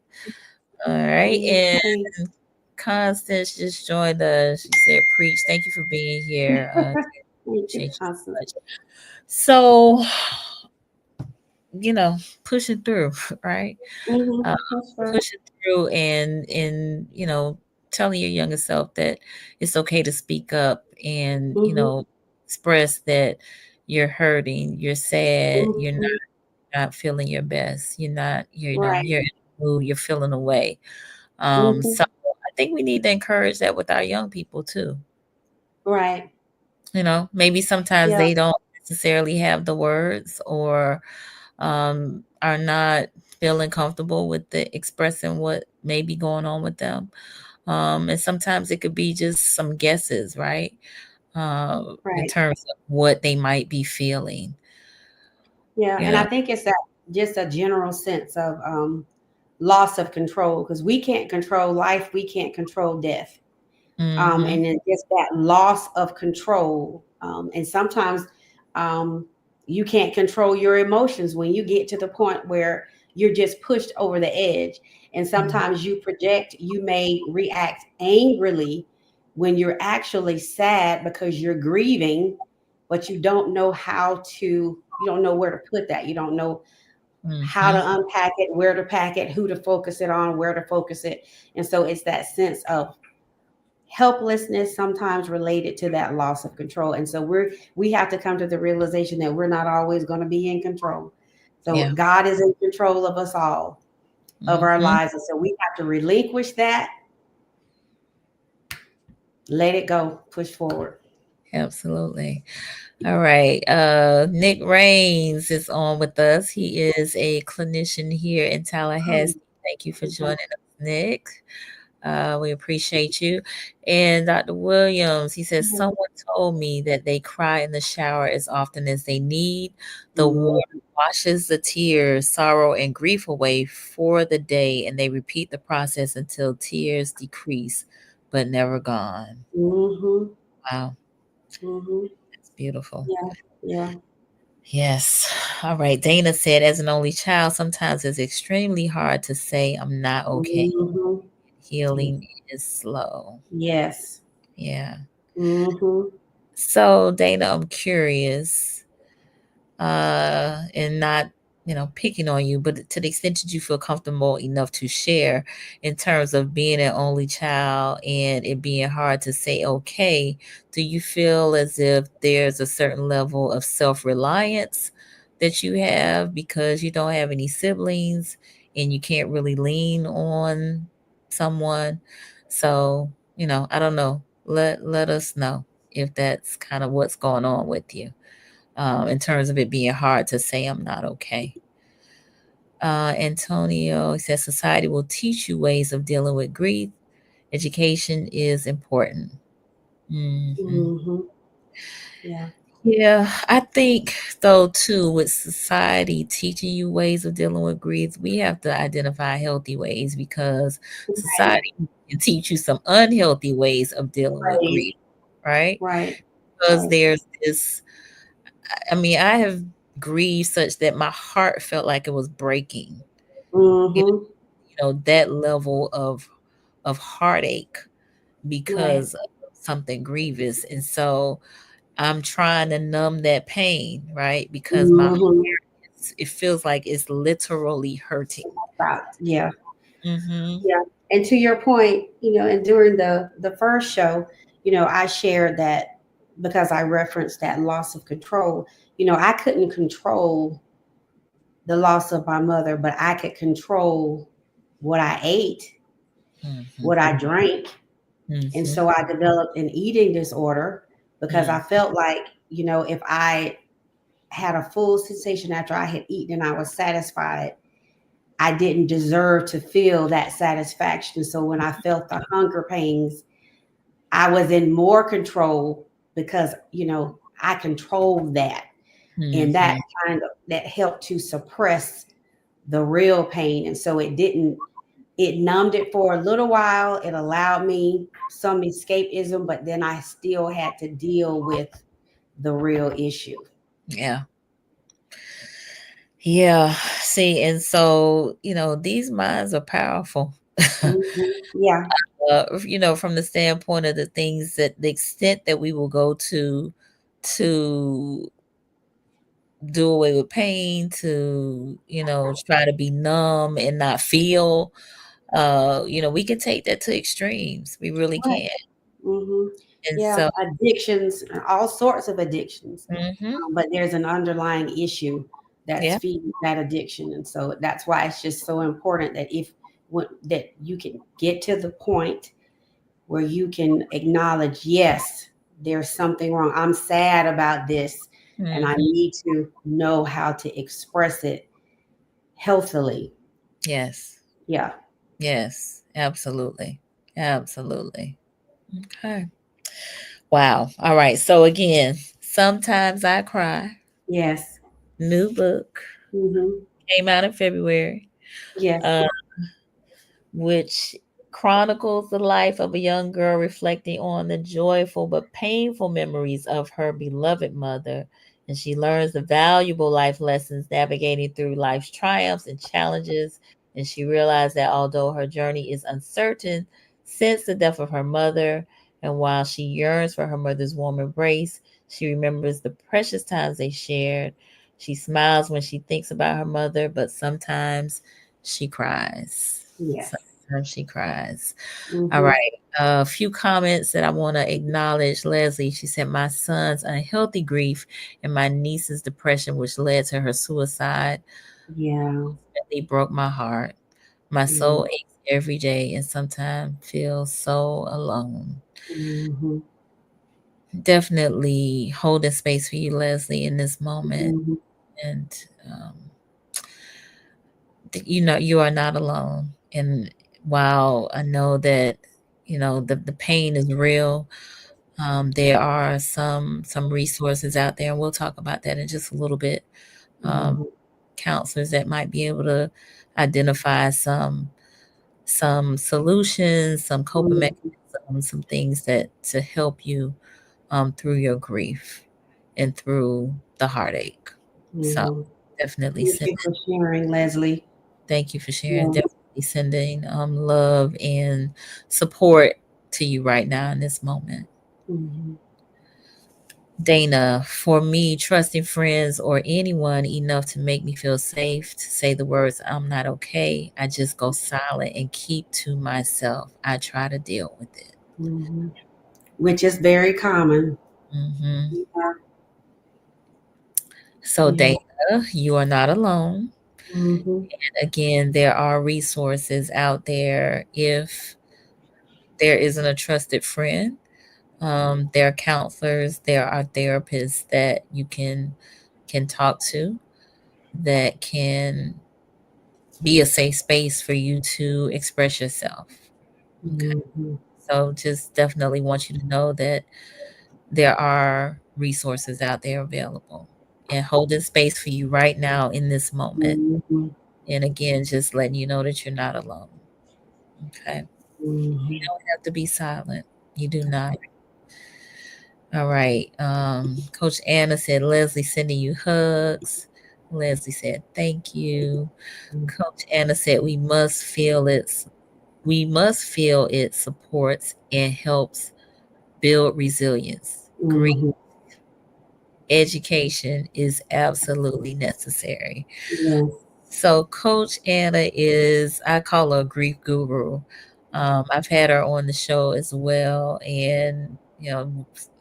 All right. And Okay. Constance just joined us. She said, preach. Thank you for being here. Thank you, Appreciate you so Constance. much. So, you know, pushing through, right? Mm-hmm. uh, That's right. pushing through and telling your younger self that it's okay to speak up and Mm-hmm. express that you're hurting, you're sad, you're Mm-hmm. not feeling your best, Right. you're in a mood, you're feeling away. Mm-hmm. So I think we need to encourage that with our young people too. Right. Maybe sometimes Yeah. they don't necessarily have the words or are not feeling comfortable with the expressing what may be going on with them. And sometimes it could be just some guesses, right? In Right. terms of what they might be feeling. Yeah. You And I know. think it's that just a general sense of loss of control because we can't control life, we can't control death. Mm-hmm. And then just that loss of control. And sometimes um, you can't control your emotions when you get to the point where you're just pushed over the edge. And Mm, sometimes you project, you may react angrily when you're actually sad because you're grieving, but you don't know you don't know where to put that. You don't know how mm-hmm. to unpack it, where to pack it, who to focus it on, where to focus it. And so it's that sense of helplessness sometimes related to that loss of control. And so we have to come to the realization that we're not always going to be in control. So Yeah. God is in control of us all, of our Mm-hmm. lives. And so we have to relinquish that, let it go, push forward. Absolutely. All right. Nick Rains is on with us. He is a clinician here in Um, Tallahassee. Thank you for joining us, Nick. We appreciate you. And Dr. Williams, he says, Mhm. someone told me that they cry in the shower as often as they need. The Mhm. water washes the tears, sorrow, and grief away for the day, and they repeat the process until tears decrease, but never gone. Mhm. Wow, Mhm. that's beautiful. Yeah. Yeah. Yes. All right. Dana said, as an only child, sometimes it's extremely hard to say I'm not okay. Mhm. Healing is slow. Yes. Yeah. Mhm. So, Dana, I'm curious, and not, picking on you, but to the extent that you feel comfortable enough to share in terms of being an only child and it being hard to say okay, do you feel as if there's a certain level of self-reliance that you have because you don't have any siblings and you can't really lean on someone? So, I don't know. Let us know if that's kind of what's going on with you, in terms of it being hard to say I'm not okay. Antonio says society will teach you ways of dealing with grief. Education is important. Hmm. Mhm. Yeah. Yeah, I think though too, with society teaching you ways of dealing with grief, we have to identify healthy ways because Right. society can teach you some unhealthy ways of dealing with Right. grief, right? Right. Because Right. there's this, I mean, I have grieved such that my heart felt like it was breaking. You Mhm. that level of heartache Right. because of something grievous. And so I'm trying to numb that pain, right? Because my heart, Mhm. it feels like it's literally hurting. About yeah. Mhm. Yeah. And to your point, and during the first show, I shared that because I referenced that loss of control. I couldn't control the loss of my mother, but I could control what I ate, Mhm. what I drank. And Mhm. so I developed an eating disorder because I Mm. felt like, if I had a full sensation after I had eaten and I was satisfied, I didn't deserve to feel that satisfaction. So when I felt the hunger pains, I was in more control because, I controlled that. And that Mhm. that helped to suppress the real pain. And so it numbed it for a little while. It allowed me some escapism, but then I still had to deal with the real issue. Yeah. Yeah. See, and so, these minds are powerful. Mhm. Yeah. From the standpoint of the extent that we will go to do away with pain, to, try to be numb and not feel, we can take that to extremes. We really Right. can. Hmm. And Yeah. so, Addictions, all sorts of addictions. mhm, But there's an underlying issue that's yeah, feeding that addiction. And so that's why it's just so important that that you can get to the point where you can acknowledge, yes, there's something wrong. I'm sad about this, and I mhm, need to know how to express it healthily. yes, Yeah. yes, absolutely, absolutely. Okay. Wow. All right. So again, sometimes I cry. Yes. New book Hmm. came out in February. Yes. Uh, which chronicles the life of a young girl reflecting on the joyful but painful memories of her beloved mother. And she learns the valuable life lessons navigating through life's triumphs and challenges. And she realized that although her journey is uncertain since the death of her mother, and while she yearns for her mother's warm embrace, she remembers the precious times they shared. She smiles when she thinks about her mother, but sometimes she cries. Yes. Sometimes she cries. All Hmm. right. A few comments that I want to acknowledge. Leslie, she said, my son's unhealthy grief and my niece's depression, which led to her suicide, Yeah. really broke my heart. My Yeah. soul aches every day and sometimes feels so alone. Hmm. Definitely holding space for you, Leslie, in this moment. Hmm. And, um, you are not alone. And while I know that, the pain is real, there are some resources out there, and we'll talk about that in just a little bit. Um, Mhm. Counselors that might be able to identify some solutions, some coping Mhm. mechanisms, some things that to help you through your grief and through the heartache. So Mhm. definitely Thank send you for sharing, Leslie. thank you for sharing. Yeah. Definitely sending love and support to you right now in this moment. Mhm. Dana, for me, trusting friends or anyone enough to make me feel safe to say the words, I'm not okay, I just go silent and keep to myself. I try to deal with it. Mhm. Which is very common. Hmm. Yeah. So, Yeah. Dana, you are not alone. Mhm. Again, there are resources out there if there isn't a trusted friend. There are counselors, there are therapists that you can talk to that can be a safe space for you to express yourself. Okay. Mhm. So just definitely want you to know that there are resources out there available and holding space for you right now in this moment. Mhm. And again, just letting you know that you're not alone. Okay. You Mhm. don't have to be silent. You do not. All right. Coach Anna said, Leslie sending you hugs. Leslie said, thank you. Coach Anna said, we must feel it supports and helps build resilience. Great Mhm. education is absolutely necessary. Yes. So, Coach Anna is, I call her a grief guru. I've had her on the show as well. And,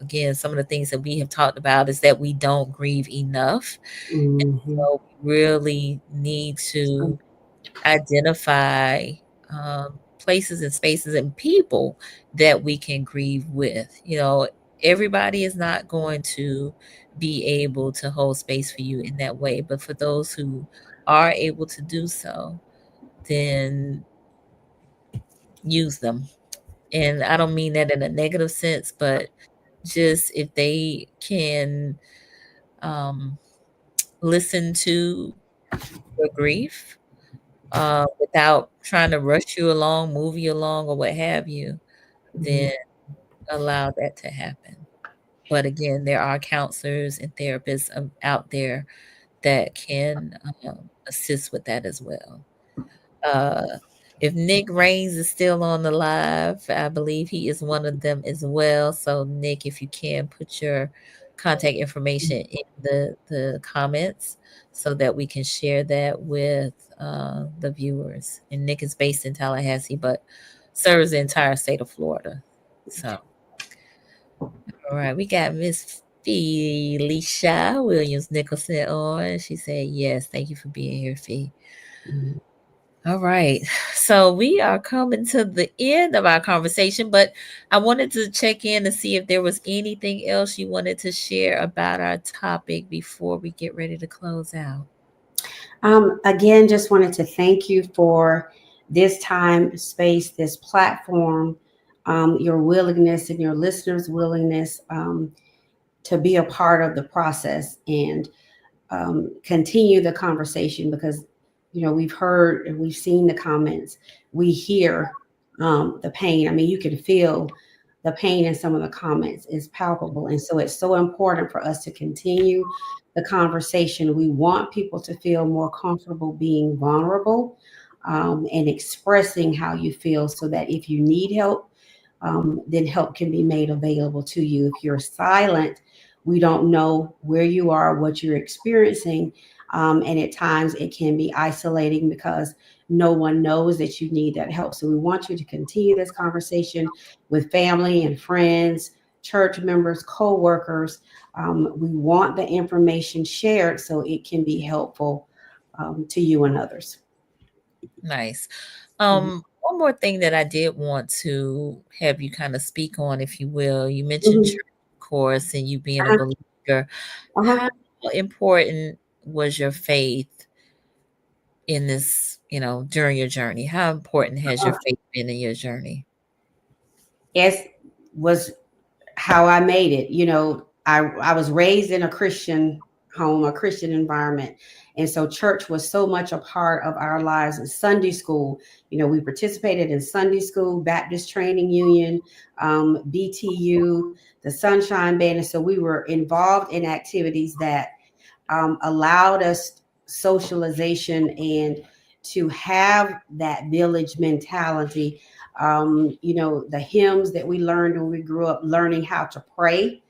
again, some of the things that we have talked about is that we don't grieve enough. Mhm. So, we really need to identify um, places and spaces and people that we can grieve with. Everybody is not going to be able to hold space for you in that way, but for those who are able to do so, then use them. And I don't mean that in a negative sense, but just if they can um, listen to your grief without trying to rush you along, move you along, or what have you, then Mhm. allow that to happen. But again, there are counselors and therapists out there that can assist with that as well. Uh, if Nick Rains is still on the live, I believe he is one of them as well. So, Nick, if you can put your contact information in the comments so that we can share that with the viewers. And Nick is based in Tallahassee, but serves the entire state of Florida. So, all right, we got Miss Felicia Williams Nicholson on. She said, yes, thank you for being here, Fee. Mhm. All right. So we are coming to the end of our conversation, but I wanted to check in to see if there was anything else you wanted to share about our topic before we get ready to close out. Again, just wanted to thank you for this time, space, this platform, your willingness and your listeners' willingness to be a part of the process and continue the conversation because we've heard and we've seen the comments, we hear the pain. I mean, you can feel the pain in some of the comments is palpable, and so it's so important for us to continue the conversation. We want people to feel more comfortable being vulnerable and expressing how you feel, so that if you need help, then help can be made available to you. If you're silent, we don't know where you are, what you're experiencing. And at times it can be isolating because no one knows that you need that help. So we want you to continue this conversation with family and friends, church members, co-workers. We want the information shared so it can be helpful to you and others. Nice. Mhm. One more thing that I did want to have you kind of speak on, if you will. You mentioned Mhm. church, of course, and you being a Uh-huh. believer. Uh-huh. How important was your faith in this, during your journey? How important has your faith been in your journey? It was how I made it. I was raised in a Christian home, a Christian environment. And so church was so much a part of our lives. And Sunday school, we participated in Sunday school, Baptist Training Union, BTU, the Sunshine Band. And so we were involved in activities that allowed us socialization and to have that village mentality. The hymns that we learned when we grew up, learning how to pray.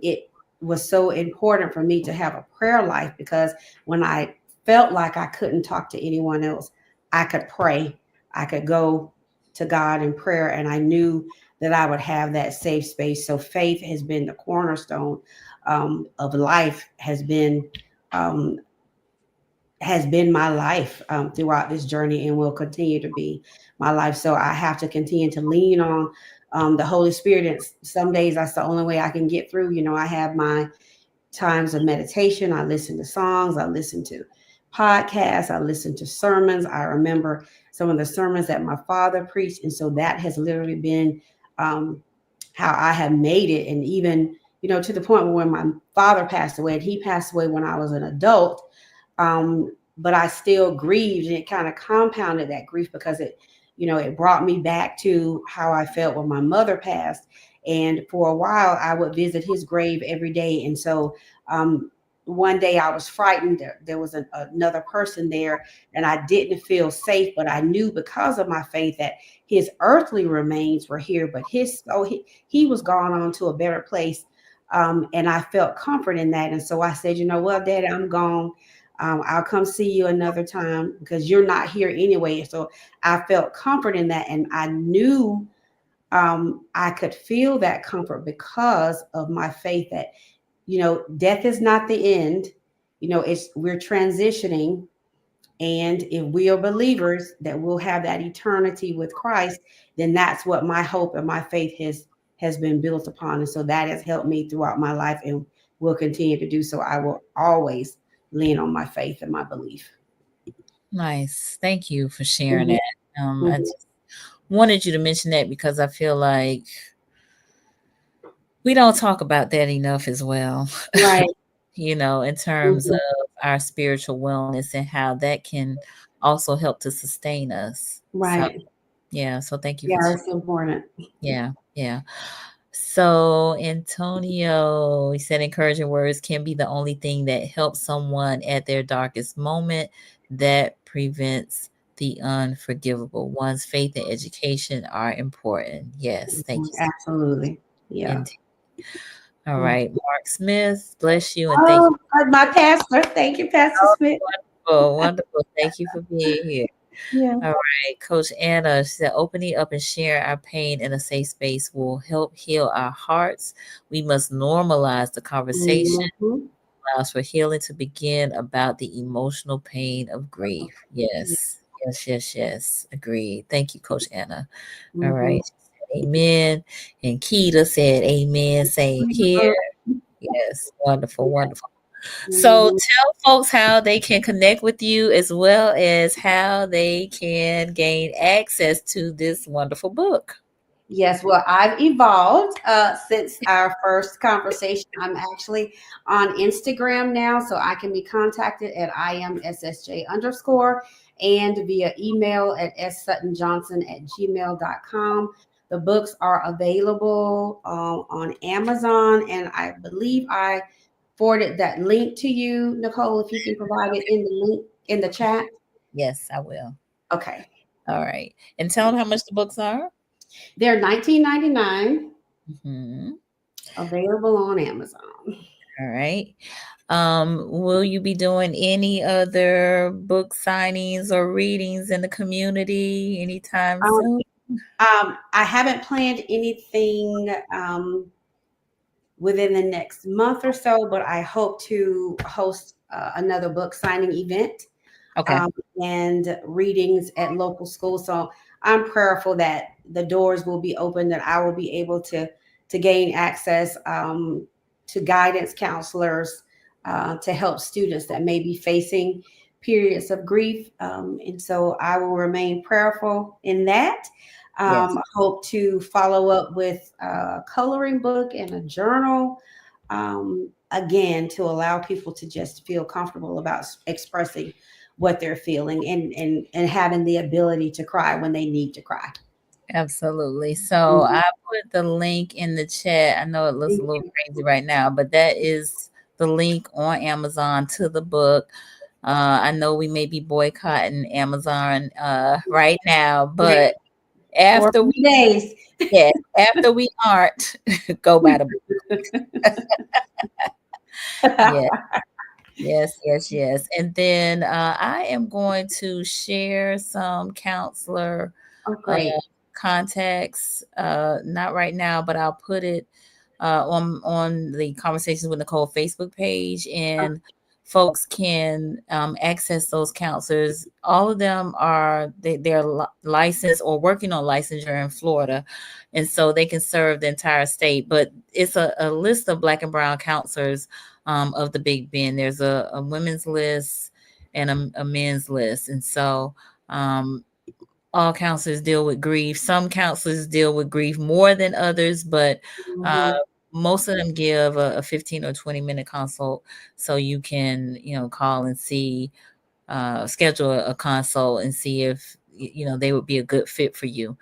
It was so important for me to have a prayer life, because when I felt like I couldn't talk to anyone else, I could pray. I could go to God in prayer, and I knew that I would have that safe space. So faith has been the cornerstone of life, um, has been my life throughout this journey, and will continue to be my life. So I have to continue to lean on the Holy Spirit. And some days that's the only way I can get through. I have my times of meditation. I listen to songs. I listen to podcasts. I listen to sermons. I remember some of the sermons that my father preached. And so that has literally been um, how I have made it. And even, to the point where when my father passed away, and he passed away when I was an adult, but I still grieved, and it kind of compounded that grief, because it brought me back to how I felt when my mother passed. And for a while, I would visit his grave every day. And so one day I was frightened. There was another person there, and I didn't feel safe, but I knew, because of my faith, that his earthly remains were here, but he was gone on to a better place. And I felt comfort in that. And so I said, well, Daddy, I'm gone. I'll come see you another time, because you're not here anyway. So I felt comfort in that. And I knew I could feel that comfort because of my faith that, death is not the end. We're transitioning. And if we are believers that we'll have that eternity with Christ, then that's what my hope and my faith has been built upon. And so that has helped me throughout my life, and will continue to do so. I will always lean on my faith and my belief. Nice. Thank you for sharing Mhm, that. I mhm. just wanted you to mention that because I feel like we don't talk about that enough as well, Right. in terms of Mhm. our spiritual wellness and how that can also help to sustain us. So, Right. yeah. So thank you for, Yeah, it's important. yeah. Yeah. So, Antonio, he said encouraging words can be the only thing that helps someone at their darkest moment, that prevents the unforgivable. One's faith and education are important. Yes, thank Mhm, you. absolutely. Yeah. Indeed. All Mm. right, Mark Smith, bless you and thank you. Oh, my pastor. Thank you, Pastor Smith. Wonderful, wonderful. Thank you for being here. Yeah. All right, Coach Anna, she said, opening up and sharing our pain in a safe space will help heal our hearts. We must normalize the conversation, Mhm. allows for healing to begin about the emotional pain of grief. Yeah. Yes, yes, yes, yes. Agreed. Thank you, Coach Anna. All Mhm. right. She said, amen. And Keita said, amen. Same here. Yes, wonderful, wonderful. So Mhm. tell folks how they can connect with you, as well as how they can gain access to this wonderful book. Yes, well, I've evolved since our first conversation. I'm actually on Instagram now, so I can be contacted at IamSSJ_ and via email at ssuttonjohnson@gmail.com. The books are available on Amazon, and I believe I forwarded that link to you, Nicole, if you can provide it in the link in the chat. Yes, I will. Okay. All right. And tell them how much the books are. They're $19.99, Mhm. available on Amazon. All right. Will you be doing any other book signings or readings in the community anytime Um, soon? I haven't planned anything within the next month or so, but I hope to host another book signing event Okay. um, and readings at local schools. So I'm prayerful that the doors will be open, that I will be able to gain access to guidance counselors to help students that may be facing periods of grief. And so I will remain prayerful in that. Yes, I hope to follow up with a coloring book and a journal, again, to allow people to just feel comfortable about expressing what they're feeling, and having the ability to cry when they need to cry. absolutely. So Mhm. I put the link in the chat. I know it looks a Thank little you. crazy right now, but that is the link on Amazon to the book. I know we may be boycotting Amazon right now, Okay. but For a after we few days. yeah, after we aren't, go by the book. Yeah. Yes, yes, yes. And then I am going to share some counselor Oh, uh, great. contacts. Not right now, but I'll put it on the Conversations with Nicole Facebook page, and folks can access those counselors. All of them are they're licensed or working on licensure in Florida, and so they can serve the entire state. But it's a list of Black and Brown counselors of the Big Bend. There's a women's list and a men's list, and so. All counselors deal with grief. Some counselors deal with grief more than others, but uh, Mhm. most of them give a 15 or 20-minute consult, so you can, call and see, schedule a consult and see if they would be a good fit for you.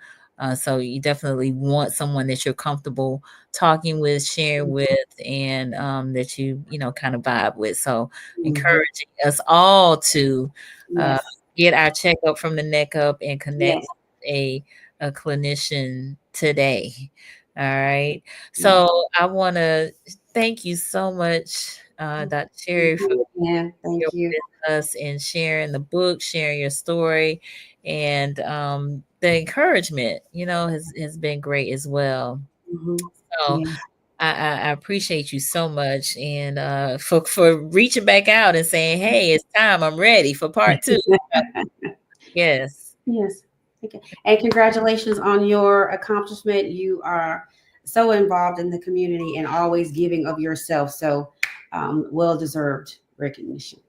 So you definitely want someone that you're comfortable talking with, sharing with, and that kind of vibe with. So Mhm. encouraging us all to uh, Yes. get our checkup from the neck up and connect Yes. with a clinician today. All right. Yes. So I want to thank you so much, Dr. Sherri, for Yeah. here Thank you. with us and sharing the book, sharing your story, and the encouragement, has been great as well. Mhm. So Yeah. I appreciate you so much, and for reaching back out and saying, "Hey, it's time. I'm ready for part two." Yes, Yes. Okay. And congratulations on your accomplishment. You are so involved in the community and always giving of yourself. So, well deserved recognition.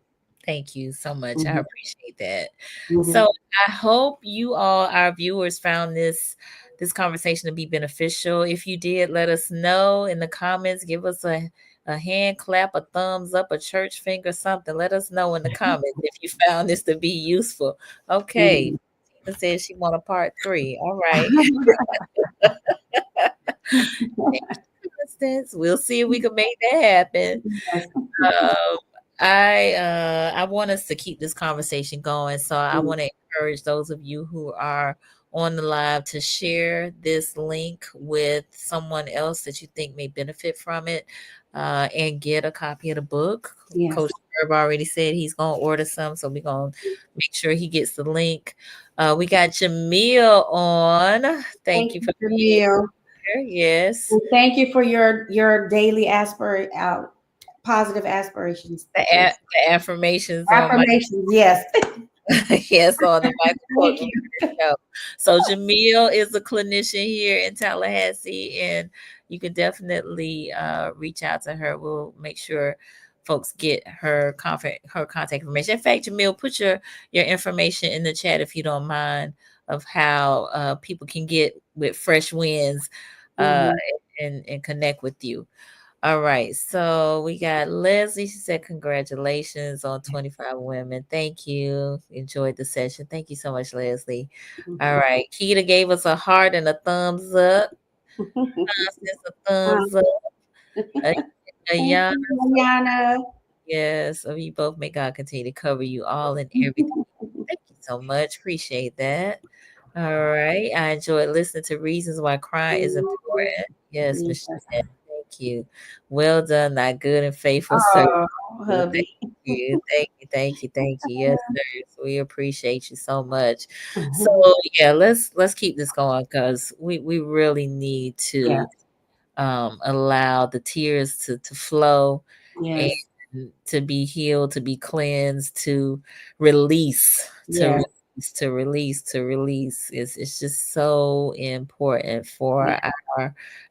thank you so much. I Mhm. appreciate that. So Mhm. I hope you all, our viewers, found this conversation to be beneficial. If you did, let us know in the comments. Give us a hand clap, a thumbs up, a church finger, something. Let us know in the comments if you found this to be useful. Okay. Mhm. Tina says she want a part 3. All right. Instance, we'll see if we can make that happen. Yes. Um, I want us to keep this conversation going, so I Mm. want to encourage those of you who are on the live to share this link with someone else that you think may benefit from it, and get a copy of the book. Yes. Coach Herb already said he's gonna order some, so we're gonna make sure he gets the link. We got Jamil on. Thank Thank you you, for being Jamil. here. Yes. And thank you for your daily positive aspirations. Yes. The affirmations on my Affirmations. Yes. yes, on the Michael Thank Courtney you. show. So Jamil is a clinician here in Tallahassee, and you can definitely reach out to her. We'll make sure folks get her contact information. In fact, Jamil, put your information in the chat if you don't mind, of how people can get with Fresh Winds uh, Mhm. and connect with you. All right. So we got Leslie. She said, congratulations on 25 women. Thank you. Enjoyed the session. Thank you so much, Leslie. All right. Keita gave us a heart and a thumbs up. Constance, a thumbs up. Uh, Thank Ayana, you, Mariana. yes. So you both, may God continue to cover you all in everything. Thank you so much. Appreciate that. All right. I enjoyed listening to reasons why crying is important. Yes, Michelle. Yes. Thank you. Well done, thy good and faithful servant. Oh, Thank hubby. you. Thank you. Thank you. Thank you. Yes, sir. We appreciate you so much. So yeah, let's keep this going, because we really need to Yes. allow the tears to flow, and Yes. to be healed, to be cleansed, to release, to Yes. release, to release, to release. It's just so important for Yes.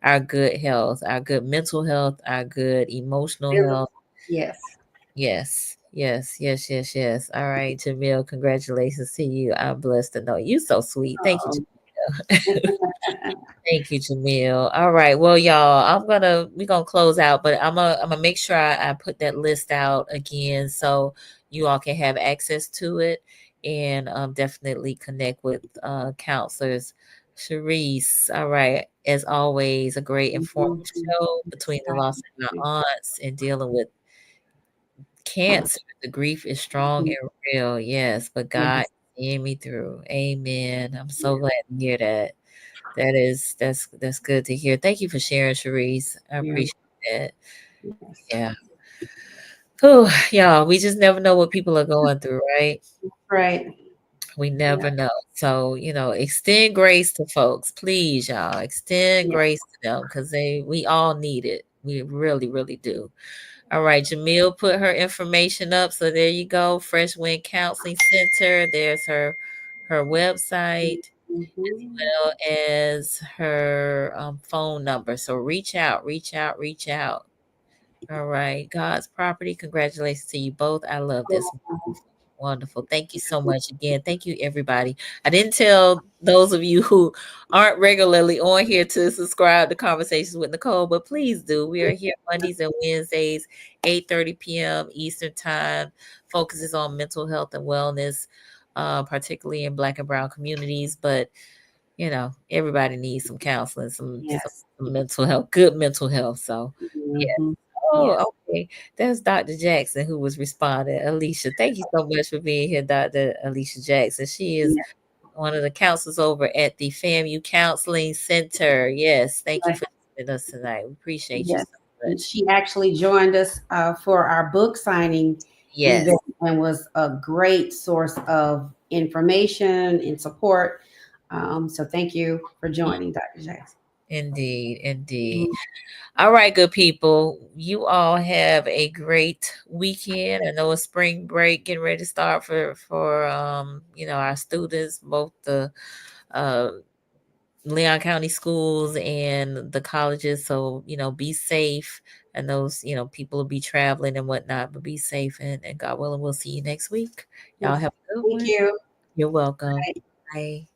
our good health, our good mental health, our good emotional Really. health. Yes. Yes. Yes, yes, yes, yes. All right, Jamil, congratulations to you. I'm blessed to know you. So sweet. Thank you, Oh, Jamil. Thank you, Jamil. All right. Well, y'all, we're gonna close out, but I'm gonna make sure I put that list out again so you all can have access to it and definitely connect with counselors. Sharice, all right. As always, a great informative mhm. show between the loss of my aunts and dealing with cancer. The grief is strong Mhm. and real, yes, but God Yes, is seeing me through. Amen. I'm so glad to hear that. That's good to hear. Thank you for sharing, Sharice. I yeah, appreciate that. yes. Yeah. Whew, y'all, we just never know what people are going through, right? Right. We Yeah. never know. So, extend grace to folks, please, y'all. Extend Yeah. grace to them because we all need it. We really, really do. All right, Jamil put her information up. So there you go. Fresh Wind Counseling Center. There's her website Mhm. well as her phone number. So reach out, reach out, reach out. All right. God's property. Congratulations to you both. I love this. Wonderful. Wonderful. Thank you so much again. Thank you, everybody. I didn't tell those of you who aren't regularly on here to subscribe to Conversations with Nicole, but please do. We are here Mondays and Wednesdays, 8:30 p.m. Eastern Time. Focuses on mental health and wellness, particularly in Black and Brown communities. But everybody needs some counseling, Yes. some mental health, good mental health. So, yeah. Mhm. Yes. Oh, okay. That's Dr. Jackson who was responding. Alicia, thank you so much for being here, Dr. Alicia Jackson. She is Yeah. one of the counselors over at the FAMU Counseling Center. Yes, thank you Right. for joining us tonight. We appreciate you Yes. so And much. she actually joined us for our book signing Yes, event and was a great source of information and support. So thank you for joining, Dr. Jackson. indeed, indeed. Mhm. All right, good people. You all have a great weekend. I know it's spring break getting ready to start for our students, both the uh Leon County schools and the colleges. So, be safe. And those, people will be traveling and whatnot, but be safe and God willing, we'll see you next week. Y'all Yes. have a good Thank one. you. You're welcome. Bye.